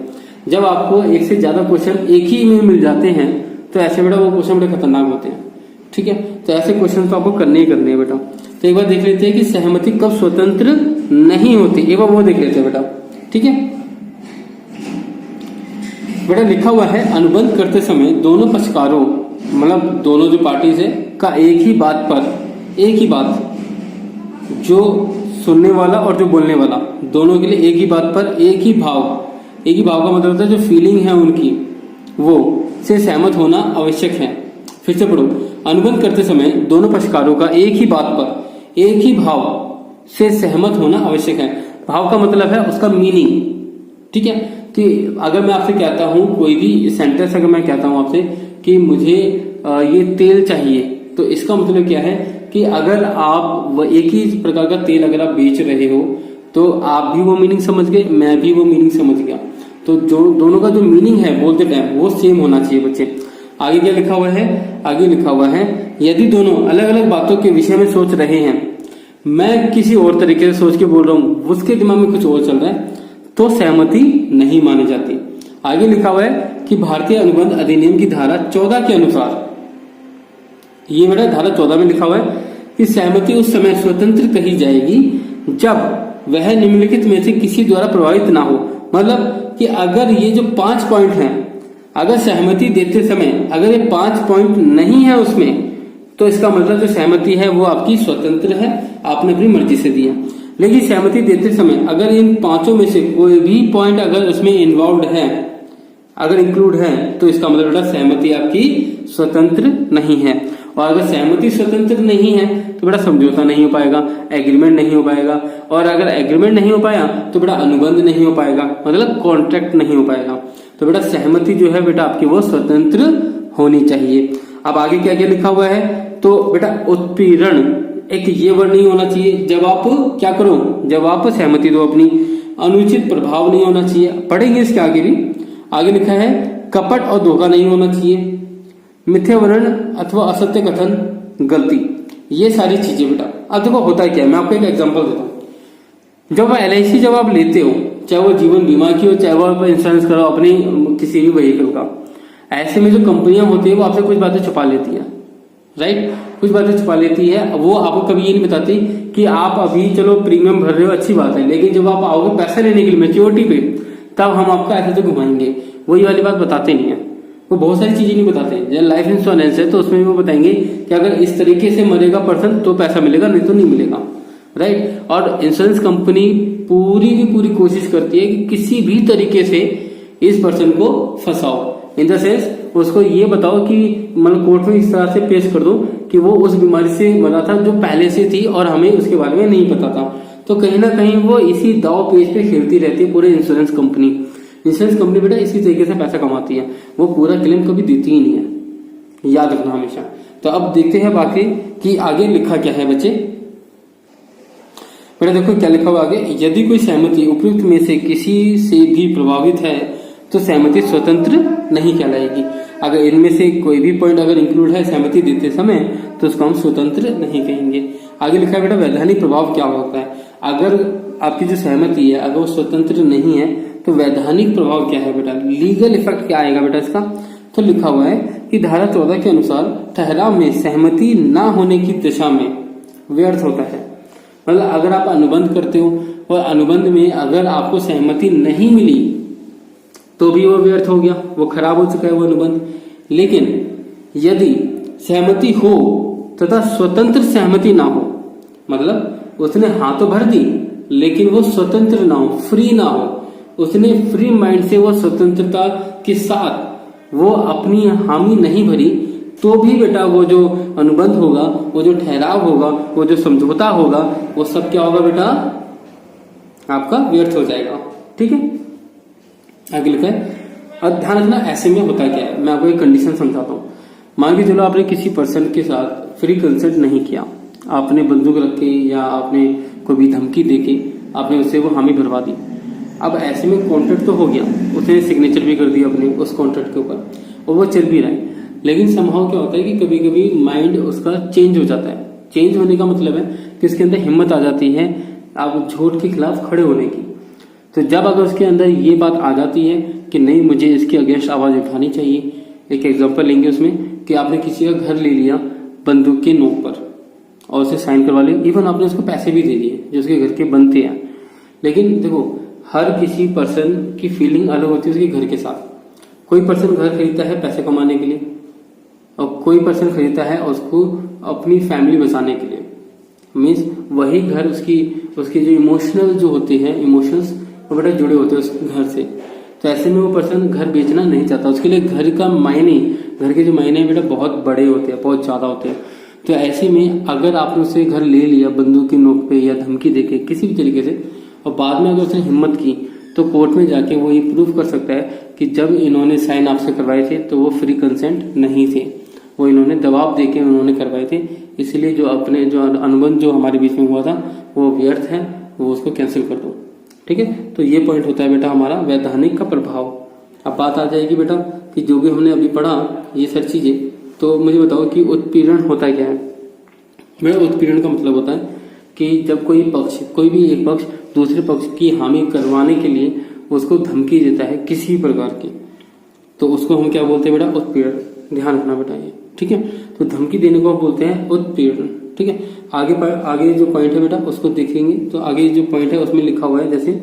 जब आपको एक से ज्यादा क्वेश्चन एक ही में मिल जाते हैं तो ऐसे बेटा वो क्वेश्चन बड़े खतरनाक होते हैं, ठीक है। तो ऐसे क्वेश्चन तो आपको करने ही करने हैं बेटा। तो एक बार देख लेते हैं कि सहमति कब स्वतंत्र नहीं होती, एक बार वो देख लेते हैं बेटा, ठीक है। बेटा लिखा हुआ है अनुबंध करते समय दोनों पक्षकारों, मतलब दोनों जो पार्टीज है का एक ही बात जो सुनने वाला और जो बोलने वाला दोनों के लिए एक ही बात पर एक ही भाव का मतलब होता है जो फीलिंग है उनकी वो से सहमत होना आवश्यक है। फिर से पढ़ो, अनुबंध करते समय दोनों पक्षकारों का एक ही बात पर एक ही भाव से सहमत होना आवश्यक है। भाव का मतलब है उसका मीनिंग, ठीक है। कि अगर मैं आपसे कहता हूं कोई भी सेंटेंस अगर मैं कहता हूं आपसे कि मुझे ये तेल चाहिए, तो इसका मतलब क्या है कि अगर आप एक ही प्रकार का तेल अगर आप बेच रहे हो तो आप भी वो मीनिंग समझ गए, मैं भी वो मीनिंग समझ गया, तो जो दोनों का जो मीनिंग है बोलते टाइम वो सेम होना चाहिए बच्चे। आगे क्या लिखा हुआ है, आगे लिखा हुआ है यदि दोनों अलग अलग बातों के विषय में सोच रहे हैं, मैं किसी और तरीके से सोच के बोल रहा हूं, उसके दिमाग में कुछ और चल रहा है, तो सहमति नहीं मानी जाती। आगे लिखा हुआ है कि भारतीय अनुबंध अधिनियम की धारा 14 के अनुसार, ये बेटा धारा 14 में लिखा हुआ है कि सहमति उस समय स्वतंत्र कही जाएगी जब वह निम्नलिखित में से किसी द्वारा प्रभावित ना हो। मतलब कि अगर ये जो 5 पॉइंट हैं, अगर सहमति देते समय अगर ये 5 पॉइंट नहीं है उसमें, तो इसका मतलब जो सहमति है वो आपकी स्वतंत्र है, आपने अपनी मर्जी से दिया। लेकिन सहमति देते समय अगर इन 5 में से कोई भी पॉइंट अगर उसमें इन्वॉल्व है, अगर इंक्लूड है, तो इसका मतलब बेटा सहमति आपकी स्वतंत्र नहीं है। और अगर सहमति स्वतंत्र नहीं है तो बेटा समझौता नहीं हो पाएगा, एग्रीमेंट नहीं हो पाएगा, और अगर एग्रीमेंट नहीं हो पाया तो बेटा अनुबंध नहीं हो पाएगा, मतलब कॉन्ट्रैक्ट नहीं हो पाएगा। तो बेटा सहमति जो है बेटा आपकी वो स्वतंत्र होनी चाहिए। अब आगे क्या क्या लिखा हुआ है, तो बेटा उत्पीड़न एक ये वर्ड नहीं होना चाहिए जब आप क्या करो, जब आप सहमति दो अपनी। अनुचित प्रभाव नहीं होना चाहिए, पढ़ेंगे इसके आगे भी। आगे लिखा है कपट और धोखा नहीं होना चाहिए, मिथ्या वर्णन अथवा असत्य कथन, गलती, ये सारी चीजें बेटा। अब देखो होता क्या है, मैं आपको एक एग्जांपल देता हूँ। जब LIC जब आप लेते हो, चाहे वो जीवन बीमा की हो, चाहे वो आप इंश्योरेंस कराओ अपनी किसी भी व्हीकल का, ऐसे में जो कंपनियां होती है वो आपसे कुछ बातें छुपा लेती है, राइट, कुछ बातें छुपा लेती है। वो आपको कभी ये नहीं बताती कि आप अभी चलो प्रीमियम भर रहे हो, अच्छी बात है, लेकिन जब आप आओगे पैसा लेने के लिए मैच्योरिटी पे, तब हम आपका ऐसे तो घुमाएंगे, वही वाली बात बताते नहीं है। वो बहुत सारी चीजें नहीं बताते। जैसे लाइफ इंश्योरेंस है तो उसमें भी वो बताएंगे कि अगर इस तरीके से मरेगा पर्सन तो पैसा मिलेगा, नहीं तो नहीं मिलेगा, राइट। और इंश्योरेंस कंपनी पूरी की पूरी कोशिश करती है कि किसी भी तरीके से इस पर्सन को फंसाओ, इन द सेंस उसको ये बताओ कि मतलब कोर्ट में इस तरह से पेश कर दो कि वो उस बीमारी से मरा था जो पहले से थी और हमें उसके बारे में नहीं पता था। तो कहीं ना कहीं वो इसी दाव पेज पे खेलती रहती है पूरे इंश्योरेंस कंपनी। इंश्योरेंस कंपनी बेटा इसी तरीके से पैसा कमाती है, वो पूरा क्लेम कभी देती ही नहीं है, याद रखना हमेशा। तो अब देखते हैं बाकी कि आगे लिखा क्या है बच्चे। बेटा देखो क्या लिखा हुआ आगे, यदि कोई सहमति उपयुक्त में से किसी से भी प्रभावित है तो सहमति स्वतंत्र नहीं कहलाएगी। अगर इनमें से कोई भी पॉइंट अगर इंक्लूड है सहमति देते समय तो उसको हम स्वतंत्र नहीं कहेंगे। आगे लिखा है बेटा वैधानिक प्रभाव क्या होता है। अगर आपकी जो सहमति है अगर वो स्वतंत्र नहीं है तो वैधानिक प्रभाव क्या है बेटा, लीगल इफेक्ट क्या आएगा बेटा इसका। तो लिखा हुआ है कि धारा 14 के अनुसार ठहराव में सहमति ना होने की दशा में व्यर्थ होता है। मतलब अगर आप अनुबंध करते हो और अनुबंध में अगर आपको सहमति नहीं मिली तो भी वो व्यर्थ हो गया, वो खराब हो चुका है वो अनुबंध। लेकिन यदि सहमति हो तथा स्वतंत्र सहमति ना हो, मतलब उसने हाँ तो भर दी लेकिन वो स्वतंत्र ना हो, फ्री ना हो, उसने फ्री माइंड से वो स्वतंत्रता के साथ वो अपनी हामी नहीं भरी, तो भी बेटा वो जो अनुबंध होगा, वो जो ठहराव होगा, वो जो समझौता होगा, वो सब क्या होगा बेटा, आपका व्यर्थ हो जाएगा। ठीक है, आगे लिखा है। अब ध्यान रखना ऐसे में होता क्या है, मैं आपको एक कंडीशन समझाता हूँ। मान के चलो आपने किसी पर्सन के साथ फ्री कंसल्ट नहीं किया, आपने बंदूक रख के या आपने कोई भी धमकी देके आपने उससे वो हामी भरवा दी। अब ऐसे में कॉन्ट्रैक्ट तो हो गया, उसने सिग्नेचर भी कर दिया अपने उस कॉन्ट्रैक्ट के ऊपर और वो चल भी रहा है। लेकिन समहाउ क्या होता है कि कभी कभी माइंड उसका चेंज हो जाता है। चेंज होने का मतलब है कि उसके अंदर हिम्मत आ जाती है आप झूठ के खिलाफ खड़े होने की। तो जब अगर उसके अंदर ये बात आ जाती है कि नहीं मुझे इसके अगेंस्ट आवाज उठानी चाहिए, एक एग्जांपल लेंगे उसमें कि आपने किसी का घर ले लिया बंदूक के नोक पर और उसे साइन करवा लिया, इवन आपने उसको पैसे भी दे दिए जो उसके घर के बनते हैं। लेकिन देखो हर किसी पर्सन की फीलिंग अलग होती है उसके घर के साथ। कोई पर्सन घर खरीदता है पैसे कमाने के लिए और कोई पर्सन खरीदता है उसको अपनी फैमिली बचाने के लिए। मीन्स वही घर उसकी जो इमोशनल जो होते हैं, इमोशंस वो बेटा जुड़े होते हैं उस घर से। तो ऐसे में वो पर्सन घर बेचना नहीं चाहता, उसके लिए घर का मायने, घर के जो मायने बेटा बहुत बड़े होते हैं, बहुत ज्यादा होते हैं। तो ऐसे में अगर आपने उसे घर ले लिया बंदूक की नोक पे या धमकी देके किसी भी तरीके से और बाद में अगर उसने हिम्मत की तो कोर्ट में जाके वो ये प्रूफ कर सकता है कि जब इन्होंने साइन आपसे करवाए थे तो वो फ्री कंसेंट नहीं थे, वो इन्होंने दबाव देके उन्होंने करवाए थे, इसलिए जो अपने जो अनुबंध जो हमारे बीच में हुआ था वो व्यर्थ है, वो उसको कैंसिल कर दो। ठीक है, तो ये पॉइंट होता है बेटा हमारा वैधानिक का प्रभाव। अब बात आ जाएगी बेटा कि जो भी हमने अभी पढ़ा ये सारी चीजें, तो मुझे बताओ कि उत्पीड़न होता क्या है। बेटा उत्पीड़न का मतलब होता है कि जब कोई भी एक पक्ष दूसरे पक्ष की हामी करवाने के लिए उसको धमकी देता है किसी प्रकार की, तो उसको हम क्या बोलते हैं बेटा, उत्पीड़न। ध्यान रखना बेटा ये, ठीक है। तो धमकी देने को बोलते हैं उत्पीड़न, ठीक है। आगे जो पॉइंट है बेटा उसको देखेंगे, तो आगे जो पॉइंट है उसमें लिखा हुआ है, जैसे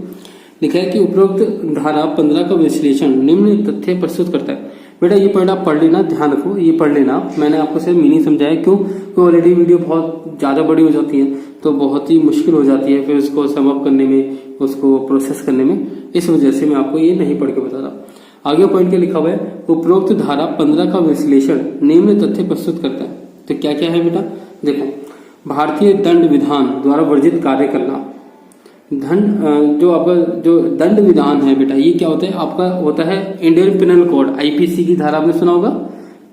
लिखा है कि उपरोक्त धारा 15 का विश्लेषण निम्न तथ्य प्रस्तुत करता है। बेटा ये पॉइंट आप पढ़ लेना, ध्यान रखो, ये पढ़ लेना। मैंने आपको सिर्फ मीनिंग समझाया, क्यों? ऑलरेडी वीडियो बहुत ज्यादा बड़ी हो जाती है तो बहुत ही मुश्किल हो जाती है फिर उसको सम अप करने में, उसको प्रोसेस करने में, इस वजह से मैं आपको ये नहीं पढ़ के बता रहा। आगे पॉइंट क्या लिखा हुआ है, उपरोक्त धारा 15 का विश्लेषण निम्न तथ्य प्रस्तुत करता है। तो क्या क्या है बेटा, देखो, भारतीय दंड विधान द्वारा वर्जित कार्य करना। जो आपका जो दंड विधान है बेटा, ये क्या होता है, आपका होता है इंडियन पिनल कोड, आईपीसी की धारा आपने सुना होगा,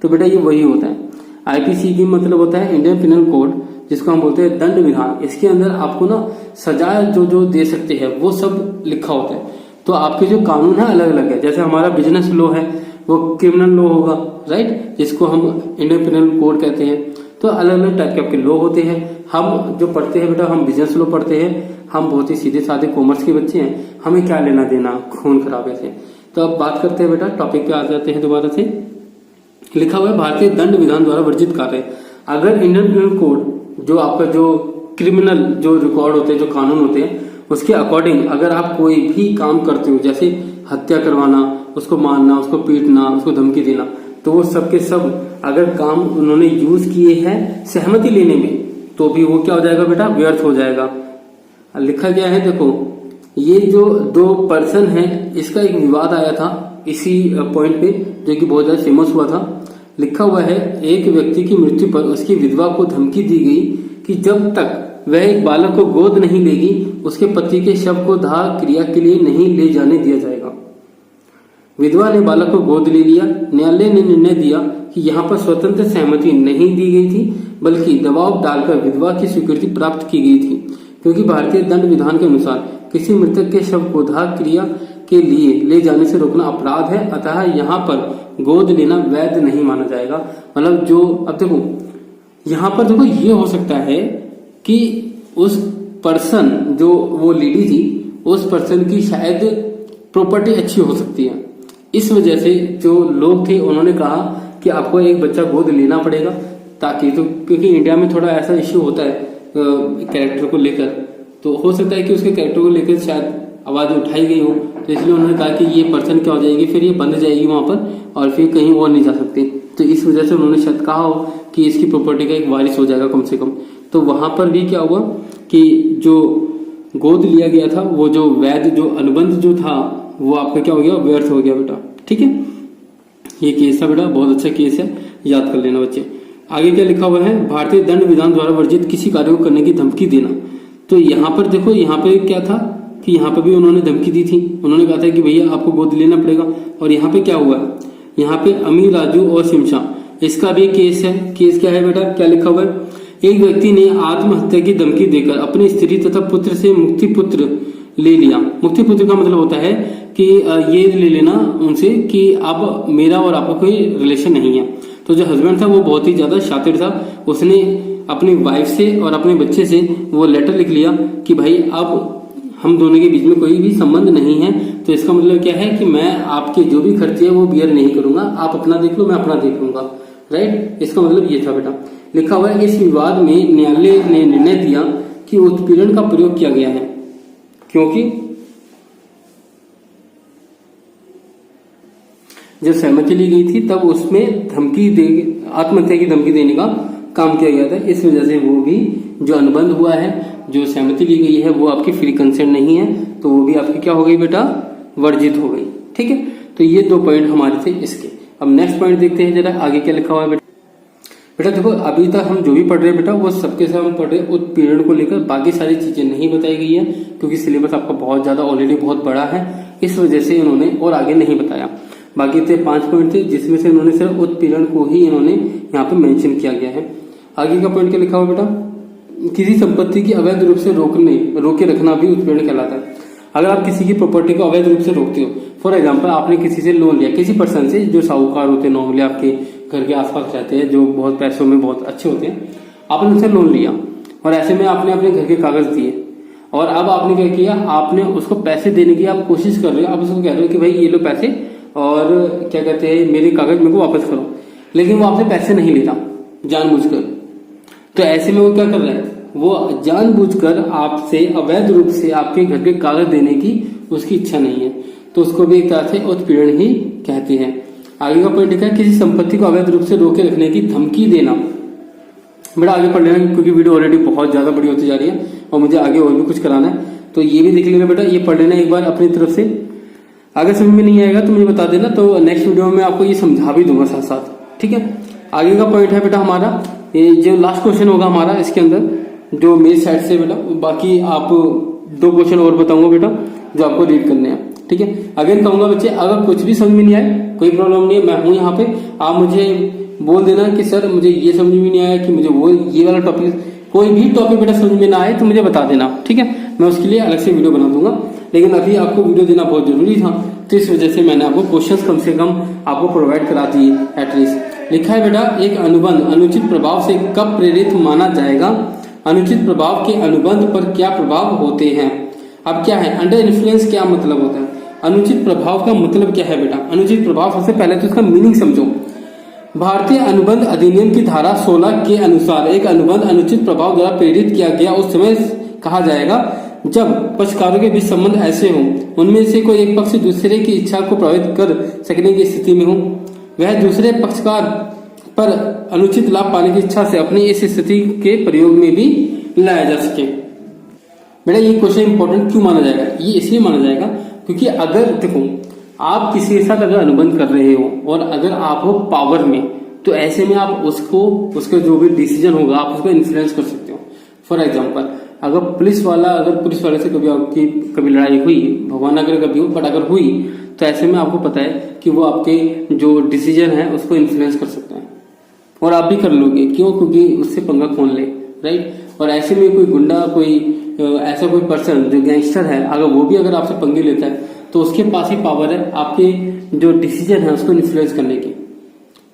तो बेटा ये वही होता है। आईपीसी की मतलब होता है इंडियन पिनल कोड, जिसको हम बोलते हैं दंड विधान। इसके अंदर आपको ना सजा जो दे सकते हैं वो सब लिखा होता है। तो आपके जो कानून है अलग अलग है, जैसे हमारा बिजनेस लॉ है वो क्रिमिनल लॉ होगा, राइट, जिसको हम इंडियन पिनल कोड कहते हैं। तो अलग अलग टाइप के आपके लॉ होते हैं। हम जो पढ़ते हैं बेटा, हम बिजनेस लॉ पढ़ते हैं, हम बहुत ही सीधे साधे कॉमर्स के बच्चे हैं, हमें क्या लेना देना खून खराबे से। तो अब बात करते हैं बेटा, टॉपिक पे आ जाते हैं दोबारा से। लिखा हुआ है भारतीय दंड विधान द्वारा वर्जित कार्य। अगर इंडियन पिनल कोड जो आपका जो क्रिमिनल जो रिकॉर्ड होते हैं, जो कानून होते हैं, उसके अकॉर्डिंग अगर आप कोई भी काम करते हो, जैसे हत्या करवाना, उसको मारना, उसको पीटना, उसको धमकी देना, तो वो सब के सब अगर काम उन्होंने यूज किए हैं सहमति लेने में, तो भी वो क्या हो जाएगा बेटा, व्यर्थ हो जाएगा। लिखा गया है, देखो, ये जो दो पर्सन है, इसका एक विवाद आया था इसी पॉइंट पे, जो कि बहुत ज्यादा फेमस हुआ था। लिखा हुआ है, एक व्यक्ति की मृत्यु पर उसकी विधवा को धमकी दी गई कि जब तक वह एक बालक को गोद नहीं लेगी उसके पति के शव को दाह क्रिया के लिए नहीं ले जाने दिया जाएगा। विधवा ने बालक को गोद ले लिया। न्यायालय ने निर्णय दिया कि यहाँ पर स्वतंत्र सहमति नहीं दी गई थी, बल्कि दबाव डालकर विधवा की स्वीकृति प्राप्त की गई थी, क्योंकि भारतीय दंड विधान के अनुसार किसी मृतक के शव को दाह क्रिया के लिए ले जाने से रोकना अपराध है, अतः यहाँ पर गोद लेना वैध नहीं माना जाएगा। मतलब जो, अब देखो यहाँ पर देखो, ये हो सकता है कि उस पर्सन जो वो लेडी थी, उस पर्सन की शायद प्रॉपर्टी अच्छी हो सकती है, इस वजह से जो लोग थे उन्होंने कहा कि आपको एक बच्चा गोद लेना पड़ेगा, ताकि, तो क्योंकि इंडिया में थोड़ा ऐसा इश्यू होता है कैरेक्टर को लेकर, तो हो सकता है कि उसके कैरेक्टर को लेकर शायद आवाज उठाई गई हो, तो इसलिए उन्होंने कहा कि ये पर्सन क्या हो जाएगी, फिर ये बंध जाएगी वहां पर और फिर कहीं और नहीं जा सकती। तो इस वजह से उन्होंने शायद कहा हो कि इसकी प्रॉपर्टी का एक वारिस हो जाएगा कम से कम। तो वहां पर भी क्या हुआ कि जो गोद लिया गया था, वो जो वैध जो अनुबंध जो था, वो आपका क्या हो गया, व्यर्थ हो गया बेटा। ठीक है, ये केस था बेटा, बहुत अच्छा केस है, याद कर लेना बच्चे। आगे क्या लिखा हुआ है, भारतीय दंड विधान द्वारा वर्जित किसी कार्य को करने की धमकी देना। तो यहाँ पर देखो, यहाँ पे क्या था कि यहाँ पे भी उन्होंने धमकी दी थी, उन्होंने कहा था कि भैया आपको गोद लेना पड़ेगा। और यहाँ पे क्या हुआ, यहाँ पे अमीर, राजू और शिमशा, इसका भी केस है। केस क्या है बेटा, क्या लिखा हुआ है, एक व्यक्ति ने आत्महत्या की धमकी देकर अपनी स्त्री तथा पुत्र से मुक्ति पुत्र ले लिया। मुक्ति पुत्र का मतलब होता है कि ये ले लेना उनसे कि अब मेरा और आपका कोई रिलेशन नहीं है। तो जो हस्बैंड था वो बहुत ही ज्यादा शातिर था, उसने अपनी वाइफ से और अपने बच्चे से वो लेटर लिख लिया कि भाई अब हम दोनों के बीच में कोई भी संबंध नहीं है। तो इसका मतलब क्या है कि मैं आपके जो भी खर्चे है वो बियर नहीं करूंगा, आप अपना देख लो, मैं अपना देख लूंगा, राइट। इसका मतलब ये था बेटा। लिखा हुआ है, इस विवाद में न्यायालय ने निर्णय दिया कि उत्पीड़न का प्रयोग किया गया है, क्योंकि जब सहमति ली गई थी तब उसमें आत्महत्या की धमकी देने का काम किया गया था। इस वजह से वो भी जो अनुबंध हुआ है, जो सहमति ली गई है, वो आपकी फ्री कंसेंट नहीं है, तो वो भी आपकी क्या हो गई बेटा, वर्जित हो गई। ठीक है, तो ये दो पॉइंट हमारे थे इसके। अब नेक्स्ट पॉइंट देखते हैं जरा, आगे क्या लिखा हुआ है बेटा। बेटा देखो, अभी तक हम जो भी पढ़ रहे हैं बेटा, वो सबके सब हम पढ़ रहे हैं उत्पीड़न को लेकर, बाकी सारी चीजें नहीं बताई गई है, क्योंकि सिलेबस आपका बहुत ज्यादा ऑलरेडी बहुत बड़ा है। इस वजह से इन्होंने और आगे नहीं बताया। बाकी थे 5 पॉइंट थे, जिसमें से इन्होंने सिर्फ उत्पीड़न को ही इन्होंने यहाँ पे मेंशन किया गया है। आगे का पॉइंट क्या लिखा हुआ बेटा, किसी संपत्ति की अवैध रूप से रोके रखना भी उत्पीड़न कहलाता है। अगर आप किसी की प्रॉपर्टी को अवैध रूप से रोकते हो, फॉर एग्जांपल आपने किसी से लोन लिया, किसी पर्सन से जो साहूकार होते हैं, नॉर्मली आपके घर के आसपास रहते हैं, जो बहुत पैसों में बहुत अच्छे होते हैं, आपने उनसे लोन लिया और ऐसे में आपने अपने घर के कागज दिए और अब आपने क्या किया, आपने उसको पैसे देने की आप कोशिश कर रहे हो, आप उसको कह रहे हो कि भाई ये लो पैसे और क्या कहते हैं मेरे कागज मेरे को वापस करो, लेकिन वो आपसे पैसे नहीं लेता जानबूझकर। तो ऐसे में वो क्या कर रहा है, वो जानबूझकर आपसे अवैध रूप से आपके घर के कागज देने की उसकी इच्छा नहीं है, तो उसको भी एक तरह से उत्पीड़न ही कहते हैं। आगे का पॉइंट लिखा है, किसी संपत्ति को अवैध रूप से रोके रखने की धमकी देना। बेटा आगे पढ़ लेना क्योंकि वीडियो ऑलरेडी बहुत ज्यादा बड़ी होती जा रही है और मुझे आगे और भी कुछ कराना है, तो ये भी देख लेना बेटा, ये पढ़ लेना एक बार अपनी तरफ से। अगर समझ में नहीं आएगा तो मुझे बता देना, तो नेक्स्ट वीडियो में आपको ये समझा भी दूंगा साथ साथ, ठीक है। आगे का पॉइंट है बेटा हमारा, ये जो लास्ट क्वेश्चन होगा हमारा इसके अंदर जो मेरी साइड से बेटा, बाकी आप 2 क्वेश्चन और बताऊंगा बेटा जो आपको रीड करने हैं, ठीक है। अगेन कहूंगा बच्चे, अगर कुछ भी समझ में नहीं आए कोई प्रॉब्लम नहीं है, मैं हूं यहाँ पे, आप मुझे बोल देना कि सर मुझे ये समझ में नहीं आया, कि मुझे वो ये वाला टॉपिक, कोई भी टॉपिक बेटा समझ में ना आए तो मुझे बता देना, ठीक है। मैं उसके लिए अलग से वीडियो बना दूंगा, लेकिन अभी आपको वीडियो देना बहुत जरूरी था, तो इस वजह से मैंने आपको क्वेश्चंस कम से कम आपको प्रोवाइड करा दिए एटलीस्ट। लिखा है बेटा, एक अनुबंध अनुचित प्रभाव से कब प्रेरित माना जाएगा, अनुचित प्रभाव के अनुबंध पर क्या प्रभाव होते हैं। अब क्या है अंडर इन्फ्लुएंस, क्या मतलब होता है, अनुचित प्रभाव का मतलब क्या है बेटा। अनुचित प्रभाव सबसे पहले तो इसका मीनिंग समझो। भारतीय अनुबंध अधिनियम की धारा 16 के अनुसार एक अनुबंध अनुचित प्रभाव द्वारा प्रेरित किया गया उस समय कहा जाएगा जब पक्षकारों के बीच संबंध ऐसे हों, उनमें से कोई एक पक्ष दूसरे की इच्छा को प्रभावित कर सकने की स्थिति में हो, वह दूसरे पक्षकार पर अनुचित लाभ पाने की इच्छा से अपनी इस स्थिति के प्रयोग में भी लाया जा सके। बेटा ये क्वेश्चन इंपॉर्टेंट क्यों माना जाएगा, ये इसलिए माना जाएगा क्योंकि अगर देखो आप किसी के साथ अगर अनुबंध कर रहे हो और अगर आप हो पावर में, तो ऐसे में आप उसका जो भी डिसीजन होगा आप उसको इन्फ्लुएंस कर सकते हो। फॉर एग्जांपल अगर पुलिस वाले से कभी आपकी कभी लड़ाई हुई, भगवान अगर कभी हो, बट अगर हुई तो ऐसे में आपको पता है कि वो आपके जो डिसीजन है उसको इन्फ्लुएंस कर सकते हैं और आप भी कर लोगे। क्यों, क्योंकि उससे पंगा कौन ले, राइट। और ऐसे में कोई गुंडा, कोई ऐसा कोई पर्सन जो गैंगस्टर है, अगर वो भी अगर आपसे पंगे लेता है तो उसके पास ही पावर है आपके जो डिसीजन है उसको इन्फ्लुएंस करने की,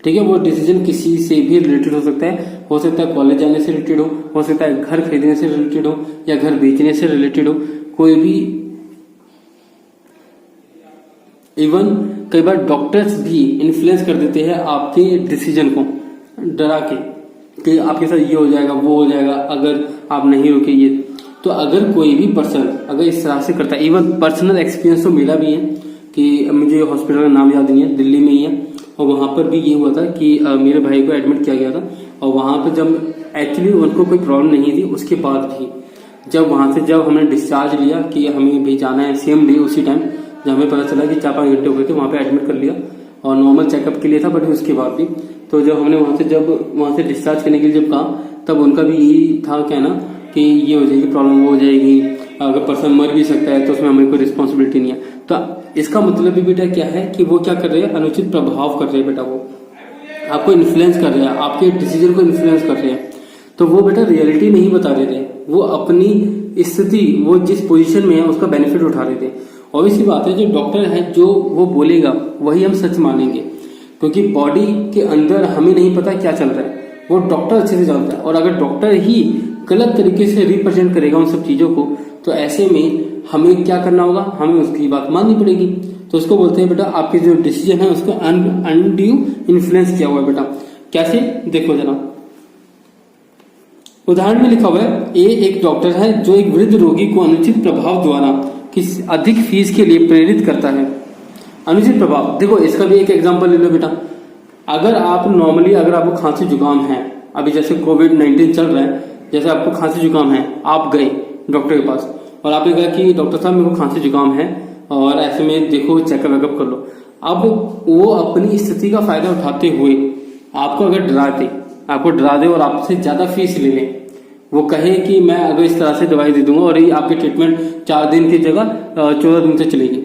ठीक है। वो डिसीजन किसी से भी रिलेटेड हो सकता है कॉलेज जाने से रिलेटेड हो सकता है घर खरीदने से रिलेटेड हो या घर बेचने से रिलेटेड हो, कोई भी। इवन कई बार डॉक्टर्स भी इन्फ्लुएंस कर देते हैं आपके डिसीजन को डरा के कि आपके साथ ये हो जाएगा वो हो जाएगा अगर आप नहीं रोके ये। तो अगर कोई भी पर्सन अगर इस तरह से करता है, इवन पर्सनल एक्सपीरियंस तो मेरा भी है कि मुझे हॉस्पिटल का नाम याद नहीं है, दिल्ली में ही है, और वहां पर भी ये हुआ था कि मेरे भाई को एडमिट किया गया था और वहां पर जब एक्चुअली उनको कोई प्रॉब्लम नहीं थी, उसके बाद भी जब वहां से जब हमने डिस्चार्ज लिया कि हमें भी जाना है सेम डे उसी टाइम, जब हमें पता चला कि 4-5 घंटे हो गए थे, वहां पे एडमिट कर लिया और नॉर्मल चेकअप के लिए था, बट उसके बाद भी तो जब हमने वहां से डिस्चार्ज करने के लिए जब कहा, तब उनका भी यही था कहना कि ये हो जाएगी प्रॉब्लम, वो हो जाएगी, अगर पर्सन मर भी सकता है तो उसमें हमें कोई रिस्पॉन्सिबिलिटी नहीं है। तो इसका मतलब भी बेटा क्या है कि वो क्या कर रहे हैं, अनुचित प्रभाव कर रहे हैं बेटा, वो आपको इन्फ्लुएंस कर रहे हैं, आपके डिसीजन को इन्फ्लुएंस कर रहे हैं। तो वो बेटा रियलिटी नहीं बता रहे थे, वो अपनी स्थिति, वो जिस पोजीशन में है उसका बेनिफिट उठा रहे थे। ऑब्वियसली बात है, जो डॉक्टर है जो वो बोलेगा वही हम सच मानेंगे, क्योंकि बॉडी के अंदर हमें नहीं पता क्या चल रहा है, वो डॉक्टर अच्छे से जानता है। और अगर डॉक्टर ही गलत तरीके से रिप्रेजेंट करेगा उन सब चीजों को, तो ऐसे में हमें क्या करना होगा, हमें उसकी बात माननी पड़ेगी। तो उसको बोलते हैं बेटा आपके जो डिसीजन है उसको अनड्यू इन्फ्लुएंस किया हुआ है बेटा। कैसे, देखो जरा उदाहरण में लिखा हुआ है, ए एक डॉक्टर है जो एक वृद्ध रोगी को अनुचित प्रभाव द्वारा किसी अधिक फीस के लिए प्रेरित करता है। अनुचित प्रभाव, देखो इसका भी एक एग्जांपल ले लो बेटा। अगर आप नॉर्मली अगर आपको खांसी जुकाम है, अभी जैसे कोविड-19 चल रहा है, जैसे आपको खांसी जुकाम है, आप गए डॉक्टर के पास और आपने कहा कि डॉक्टर साहब मेरे को खांसी जुकाम है और ऐसे में देखो चेकअप वेकअप कर लो। अब वो अपनी स्थिति का फायदा उठाते हुए आपको अगर डरा दे और आपसे ज्यादा फीस ले ले, वो कहे कि मैं अगर इस तरह से दवाई दे दूंगा और ये आपकी ट्रीटमेंट 4 दिन की जगह 14 दिन तक चलेगी,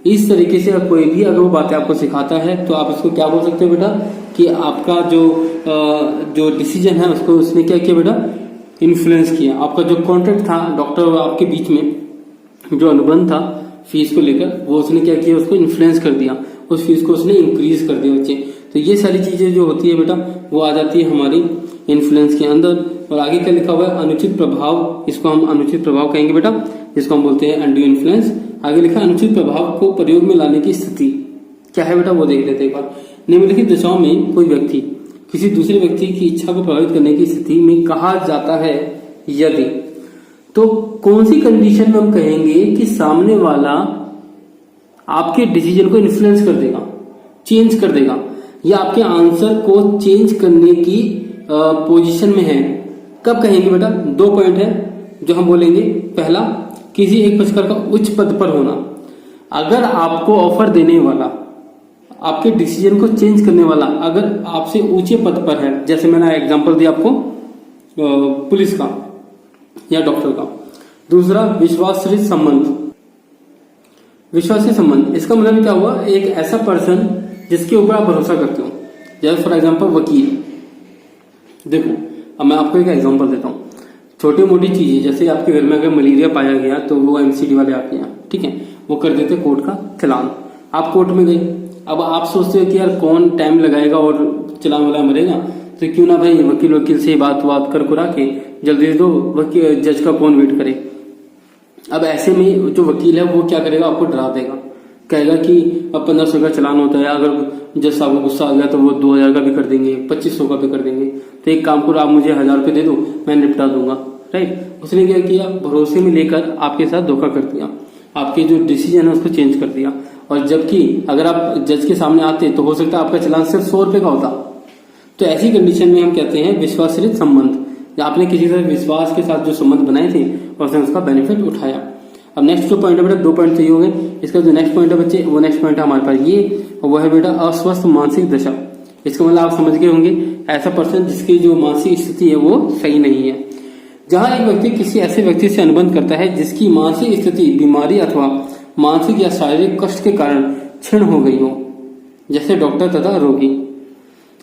इस तरीके से कोई भी अगर वो बातें आपको सिखाता है तो आप इसको क्या बोल सकते हो बेटा कि आपका जो डिसीजन है उसको उसने क्या किया बेटा, इन्फ्लुएंस किया। आपका जो कॉन्ट्रैक्ट था डॉक्टर और आपके बीच में जो अनुबंध था फीस को लेकर, वो उसने क्या किया, उसको इन्फ्लुएंस कर दिया, उस फीस को उसने इंक्रीज कर दिया बच्चे। तो ये सारी चीजें जो होती है बेटा वो आ जाती है हमारी इन्फ्लुएंस के अंदर। और आगे क्या लिखा हुआ है, अनुचित प्रभाव, इसको हम अनुचित प्रभाव कहेंगे बेटा, जिसको हम बोलते हैं अनड्यू इन्फ्लुएंस। आगे लिखा अनुचित प्रभाव को प्रयोग में लाने की स्थिति क्या है बेटा, वो देख लेते हैं एक बार। निम्नलिखित दशाओं में कोई व्यक्ति किसी दूसरे व्यक्ति की इच्छा को प्रभावित करने की स्थिति में कहा जाता है यदि, तो कौन सी कंडीशन में हम कहेंगे कि सामने वाला आपके डिसीजन को इन्फ्लुएंस कर देगा, चेंज कर देगा, या आपके आंसर को चेंज करने की पोजीशन में है। कब कहेंगे बेटा, 2 पॉइंट है जो हम बोलेंगे। पहला, किसी एक पक्षकार का उच्च पद पर होना। अगर आपको ऑफर देने वाला, आपके डिसीजन को चेंज करने वाला अगर आपसे ऊंचे पद पर है, जैसे मैंने एग्जांपल दिया आपको पुलिस का या डॉक्टर का। दूसरा, विश्वासरहित संबंध। विश्वासी संबंध, इसका मतलब क्या हुआ, एक ऐसा पर्सन जिसके ऊपर आप भरोसा करते हो, जैसे फॉर एग्जांपल वकील। देखो अब मैं आपको एक एग्जांपल देता हूँ, छोटी मोटी चीजें, जैसे आपके घर में अगर मलेरिया पाया गया तो वो एमसीडी वाले आते हैं, ठीक है, वो कर देते कोर्ट का चलान। आप कोर्ट में गए, अब आप सोचते हो कि यार कौन टाइम लगाएगा और चलान वाला मरेगा, तो क्यों ना भाई वकील से बात कर कुरा के जल्दी दो, वकील जज का कौन वेट करे। अब ऐसे में जो वकील है वो क्या करेगा, आपको डरा देगा, कहेगा कि अब 1500 का चलान होता है, अगर जज साहब को गुस्सा आ गया तो वो 2000 का भी कर देंगे, 2500 का भी कर देंगे, तो एक काम करो आप मुझे 1000 रुपये दे दो, मैं निपटा दूंगा। राइट, उसने क्या किया, भरोसे में लेकर आपके साथ धोखा कर दिया, आपके जो डिसीजन है उसको चेंज कर दिया। और जबकि अगर आप जज के सामने आते तो हो सकता है आपका चलान सिर्फ 100 रुपये का होता। तो ऐसी कंडीशन में हम कहते हैं विश्वासरहित संबंध, आपने किसी से विश्वास के साथ जो संबंध बनाए थे और उसने उसका बेनिफिट उठाया। अब नेक्स्ट जो पॉइंट है बेटा, 2 पॉइंट चाहिए होंगे, इसका जो नेक्स्ट पॉइंट है बच्चे, वो नेक्स्ट पॉइंट है हमारे पास ये, और वो है बेटा अस्वस्थ मानसिक दशा। इसका मतलब आप समझ गए होंगे, ऐसा पर्सन जिसकी जो मानसिक स्थिति है वो सही नहीं है। जहां एक व्यक्ति किसी ऐसे व्यक्ति से अनुबंध करता है जिसकी मानसिक स्थिति बीमारी अथवा मानसिक या शारीरिक कष्ट के कारण क्षीण हो गई हो, जैसे डॉक्टर तथा रोगी।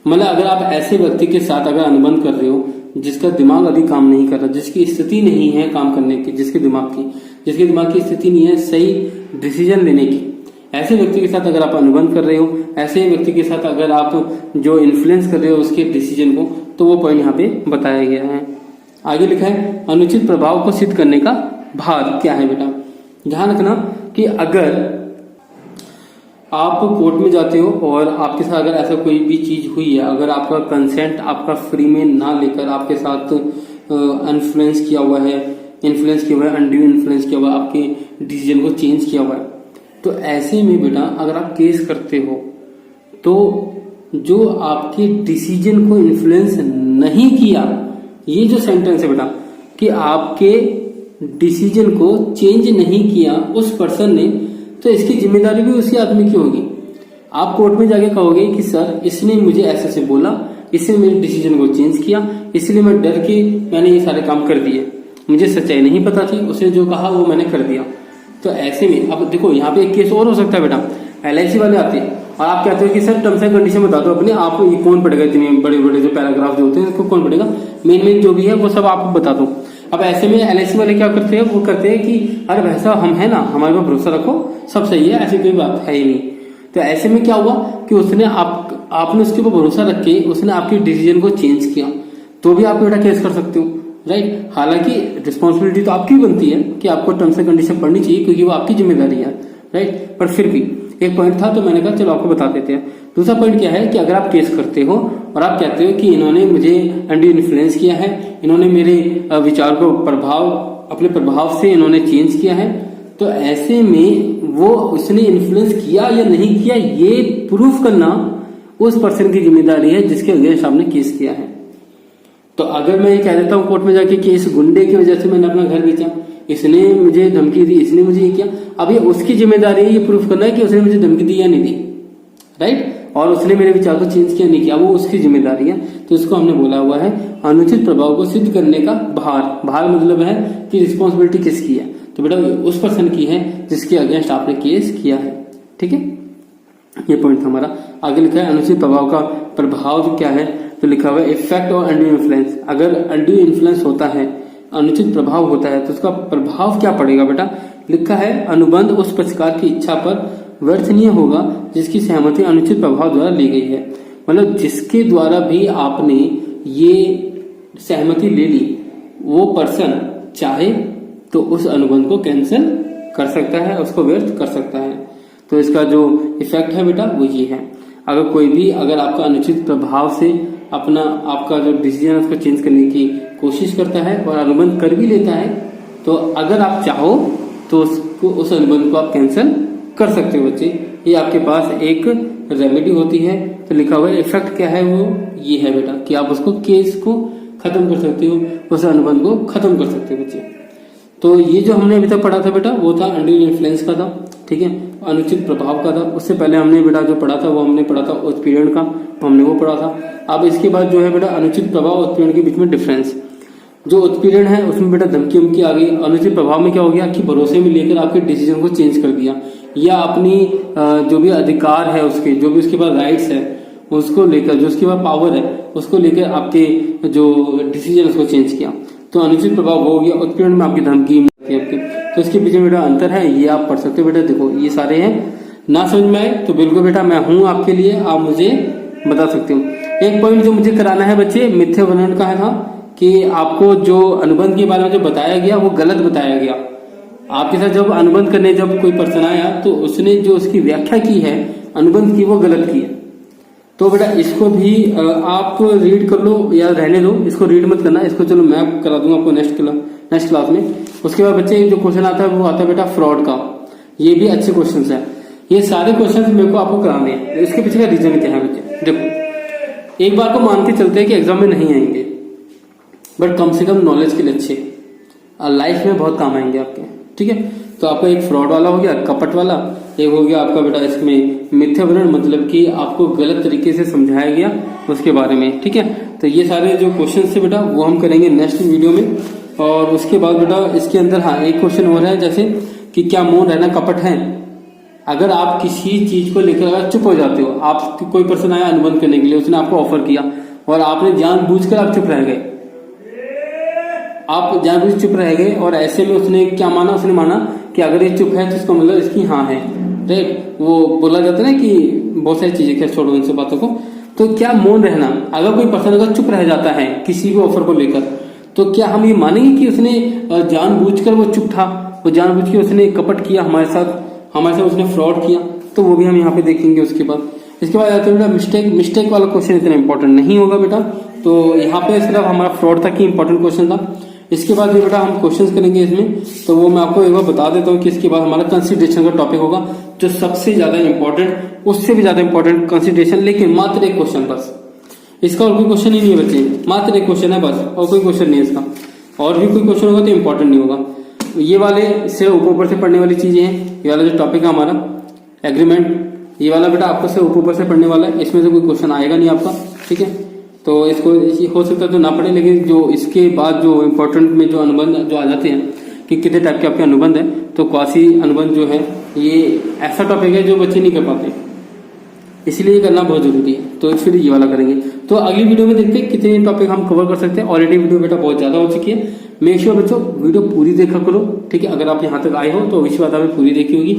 मतलब अगर आप ऐसे व्यक्ति के साथ अगर अनुबंध कर रहे हो जिसका दिमाग अभी काम नहीं कर रहा, जिसकी स्थिति नहीं है काम करने की, जिसके दिमाग की स्थिति नहीं है सही डिसीजन लेने की, ऐसे व्यक्ति के साथ अगर आप अनुबंध कर रहे हो, ऐसे व्यक्ति के साथ अगर आप जो इन्फ्लुएंस कर रहे हो उसके डिसीजन को, तो वो पॉइंट यहाँ पे बताया गया है। आगे लिखा है अनुचित प्रभाव को सिद्ध करने का भार क्या है बेटा। ध्यान रखना कि अगर आप कोर्ट में जाते हो और आपके साथ अगर ऐसा कोई भी चीज हुई है, अगर आपका कंसेंट आपका फ्री में ना लेकर आपके साथ इन्फ्लुएंस किया हुआ है, अनड्यू इन्फ्लुएंस किया हुआ है, आपके डिसीजन को चेंज किया हुआ है, तो ऐसे में बेटा अगर आप केस करते हो तो जो आपके डिसीजन को इन्फ्लुएंस नहीं किया, ये जो सेंटेंस है बेटा कि आपके डिसीजन को चेंज नहीं किया उस पर्सन ने, तो इसकी जिम्मेदारी भी उसी आदमी की होगी। आप कोर्ट में जाके कहोगे कि सर इसने मुझे ऐसे से बोला, इसने मेरे डिसीजन को चेंज किया, इसलिए मैं डर के मैंने ये सारे काम कर दिए, मुझे सच्चाई नहीं पता थी, उसने जो कहा वो मैंने कर दिया। तो ऐसे में अब देखो यहाँ पे एक केस और हो सकता है बेटा, LIC वाले आते हैं और आप कहते हो कि सर टर्म्स एंड कंडीशन बता दो अपने, आप ये कौन पढ़ेगा, इतने बड़े बड़े जो पैराग्राफ जो होते हैं इसको कौन पढ़ेगा, मेन जो भी है वो सब आपको बता दो। अब ऐसे में LIC वाले क्या करते हैं, वो करते हैं कि अरे भाई साहब हम है ना, हमारे पर भरोसा रखो, सब सही है, ऐसी कोई बात है ही नहीं। तो ऐसे में क्या हुआ कि उसने आपने उसके ऊपर भरोसा रख के उसने आपके डिसीजन को चेंज किया, तो भी आप बेटा केस कर सकते हो। राइट, हालांकि रिस्पॉन्सिबिलिटी तो आपकी बनती है कि आपको टर्म्स एंड कंडीशन पढ़नी चाहिए क्योंकि वो आपकी जिम्मेदारी है। राइट, पर फिर भी एक पॉइंट था तो मैंने कहा चलो आपको बता देते हैं। दूसरा पॉइंट क्या है कि अगर आप केस करते हो और आप कहते हो कि इन्होंने मुझे अनड्यू इन्फ्लुएंस किया है, इन्होंने मेरे विचार को अपने प्रभाव से इन्होंने चेंज किया है, तो ऐसे में वो उसने इन्फ्लुएंस किया या नहीं किया ये प्रूफ करना उस पर्सन की जिम्मेदारी है जिसके अगेंस्ट आपने केस किया है। तो अगर मैं ये कह देता हूँ कोर्ट में जाके कि इस गुंडे की वजह से मैंने अपना घर बेचा, इसने मुझे धमकी दी, इसने मुझे ये किया, अब ये उसकी जिम्मेदारी है ये प्रूफ करना है कि उसने मुझे धमकी दी या नहीं दी। राइट, और उसने मेरे विचार को चेंज किया नहीं किया, वो उसकी जिम्मेदारी है। तो इसको हमने बोला हुआ है अनुचित प्रभाव को सिद्ध करने का भार मतलब है कि रिस्पॉन्सिबिलिटी किसकी है, तो बेटा उस पर्सन की है जिसके अगेंस्ट आपने केस किया है। ठीक है, ये पॉइंट था हमारा। आगे लिखा है अनुचित प्रभाव का प्रभाव क्या है, तो लिखा हुआ है इफेक्ट और अनड्यू इन्फ्लुएंस। अगर अनड्यू इन्फ्लुएंस होता है, अनुचित प्रभाव होता है, तो उसका प्रभाव क्या पड़ेगा बेटा। लिखा है अनुबंध उस पक्षकार की इच्छा पर व्यर्थनीय होगा जिसकी सहमति अनुचित प्रभाव द्वारा ली गई है। मतलब जिसके द्वारा भी आपने ये सहमति ले ली, वो पर्सन चाहे तो उस अनुबंध को कैंसिल कर सकता है, उसको व्यर्थ कर सकता है। तो इसका जो इफेक्ट है बेटा वो ये है। अगर आपका अनुचित प्रभाव से आपका जो डिसीजन है उसको चेंज करने की कोशिश करता है और अनुबंध कर भी लेता है, तो अगर आप चाहो तो उस अनुबंध को आप कैंसिल कर सकते हो बच्चे। ये आपके पास एक रेमेडी होती है। तो लिखा हुआ है इफेक्ट क्या है, वो ये है बेटा कि आप उसको केस को खत्म कर सकते हो, उस अनुबंध को खत्म कर सकते हो बच्चे। तो ये जो हमने अभी तक पढ़ा था बेटा वो था अनड्यू इन्फ्लुएंस का था, ठीक है, अनुचित प्रभाव का था। उससे पहले हमने बेटा जो पढ़ा था वो हमने पढ़ा था उत्पीड़न का, हमने वो पढ़ा था। अब इसके बाद जो है बेटा अनुचित प्रभाव और उत्पीड़न के बीच में डिफरेंस। जो उत्पीड़न है उसमें बेटा धमकी उमकी आ गई। अनुचित प्रभाव में क्या हो गया कि भरोसे में लेकर आपके डिसीजन को चेंज कर दिया, या अपनी जो भी अधिकार है उसके, जो भी उसके पास राइट्स है उसको लेकर, जो उसके पास पावर है उसको लेकर आपके जो डिसीजन उसको चेंज किया, तो अनुचित प्रभाव हो गया। उत्पीड़न में आपकी धमकी आपकी, तो इसके पीछे बेटा अंतर है, ये आप पढ़ सकते हो बेटा। देखो ये सारे हैं, ना समझ में आए तो बिल्कुल बेटा मैं हूं आपके लिए, आप मुझे बता सकते हो। एक पॉइंट जो मुझे कराना है बच्चे मिथ्या वर्णन का है था कि आपको जो अनुबंध के बारे में जो बताया गया वो गलत बताया गया। आपके साथ जब अनुबंध करने जब कोई पर्सन आया तो उसने जो उसकी व्याख्या की है अनुबंध की वो गलत की है। तो बेटा इसको भी आप रीड कर लो या रहने दो, इसको रीड मत करना, इसको चलो मैं करा दूंगा आपको नेक्स्ट क्लास में। उसके बाद बच्चे जो क्वेश्चन आता है वो आता है बेटा फ्रॉड का। ये भी अच्छे क्वेश्चन है, ये सारे क्वेश्चन मेरे को आपको कराने हैं। इसके पीछे का रीजन क्या है बच्चे, देखो एक बार को मान के चलते हैं कि एग्जाम में नहीं आएंगे, बट कम से कम नॉलेज के लिए अच्छे लाइफ में बहुत काम आएंगे आपके, ठीक है। तो आपका एक फ्रॉड वाला हो गया, कपट वाला, एक हो गया आपका बेटा इसमें मिथ्या वर्णन, मतलब कि आपको गलत तरीके से समझाया गया उसके बारे में, ठीक है। तो ये सारे जो क्वेश्चन थे बेटा वो हम करेंगे नेक्स्ट वीडियो में। और उसके बाद बेटा इसके अंदर हाँ एक क्वेश्चन हो रहा है जैसे कि क्या मौन रहना कपट है। अगर आप किसी चीज को लेकर अगर चुप हो जाते हो, आप कोई पर्सन आया अनुबंध करने के लिए, उसने आपको ऑफर किया और आपने जानबूझकर आप चुप रह गए, आप जानबूझ चुप रह गए, और ऐसे में उसने क्या माना, उसने माना कि अगर ये चुप है तो इसका मतलब इसकी हाँ है, राइट। वो बोला जाता है ना कि बहुत सारी चीजें, क्या छोड़ो उनसे बातों को। तो क्या मौन रहना, अगर कोई पर्सन अगर चुप रह जाता है किसी भी ऑफर को लेकर, तो क्या हम ये मानेंगे कि उसने जानबूझकर वो चुप था, वो जानबूझ के उसने कपट किया हमारे साथ उसने फ्रॉड किया। तो वो भी हम यहाँ पे देखेंगे। उसके बाद आते हैं बेटा मिस्टेक वाला क्वेश्चन इतना इंपॉर्टेंट नहीं होगा बेटा। तो यहाँ पे सिर्फ हमारा फ्रॉड तक ही इंपॉर्टेंट क्वेश्चन था। इसके बाद भी बेटा हम क्वेश्चंस करेंगे इसमें, तो वो मैं आपको एक बार बता देता हूँ कि इसके बाद हमारा कंसिडरेशन का टॉपिक होगा, जो सबसे ज्यादा इंपॉर्टेंट, उससे भी ज्यादा इंपॉर्टेंट कंसिडरेशन, लेकिन मात्र एक क्वेश्चन बस, इसका और कोई क्वेश्चन ही नहीं है बच्चे, मात्र एक क्वेश्चन है बस, और कोई क्वेश्चन नहीं है इसका। और भी कोई क्वेश्चन होगा तो इंपॉर्टेंट नहीं होगा। ये वाले से ऊपर से पढ़ने वाली चीजें हैं। ये वाला जो टॉपिक है हमारा एग्रीमेंट, ये वाला बेटा आपको से ऊपर से पढ़ने वाला है, इसमें से कोई क्वेश्चन आएगा नहीं आपका, ठीक है। तो इसको हो सकता है तो ना पढ़े, लेकिन जो इसके बाद जो इम्पोर्टेंट में जो अनुबंध जो आ जाते हैं कि कितने टाइप के आपके अनुबंध है, तो क्वासी अनुबंध जो है ये ऐसा टॉपिक है जो बच्चे नहीं कर पाते, इसलिए ये करना बहुत जरूरी है। तो फिर ये वाला करेंगे। तो अगली वीडियो में देखते हैं कितने टॉपिक हम कवर कर सकते हैं। ऑलरेडी वीडियो बेटा बहुत ज्यादा हो चुकी है। मेक श्योर बच्चों वीडियो पूरी देखा करो, ठीक है। अगर आप यहाँ तक आए हो तो अवश्य बात आपने पूरी देखी होगी,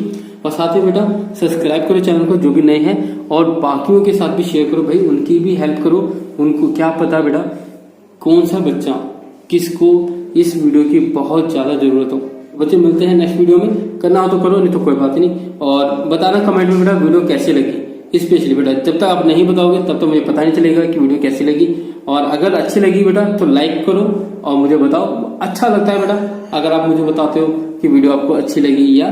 और साथ ही बेटा सब्सक्राइब करो चैनल को जो भी नए हैं, और बाकियों के साथ भी शेयर करो भाई, उनकी भी हेल्प करो। उनको क्या पता बेटा कौन सा बच्चा किसको इस वीडियो की बहुत ज्यादा जरूरत हो। बच्चे मिलते हैं नेक्स्ट वीडियो में, करना हो तो करो, नहीं तो कोई बात नहीं। और बताना कमेंट में बेटा वीडियो कैसी लगी, स्पेशली बेटा जब तक आप नहीं बताओगे तब तो मुझे पता नहीं चलेगा कि वीडियो कैसी लगी। और अगर अच्छी लगी बेटा तो लाइक करो और मुझे बताओ। अच्छा लगता है बेटा अगर आप मुझे बताते हो कि वीडियो आपको अच्छी लगी या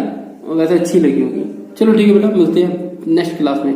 वैसे अच्छी लगी होगी। चलो ठीक है बेटा, मिलते हैं नेक्स्ट क्लास में।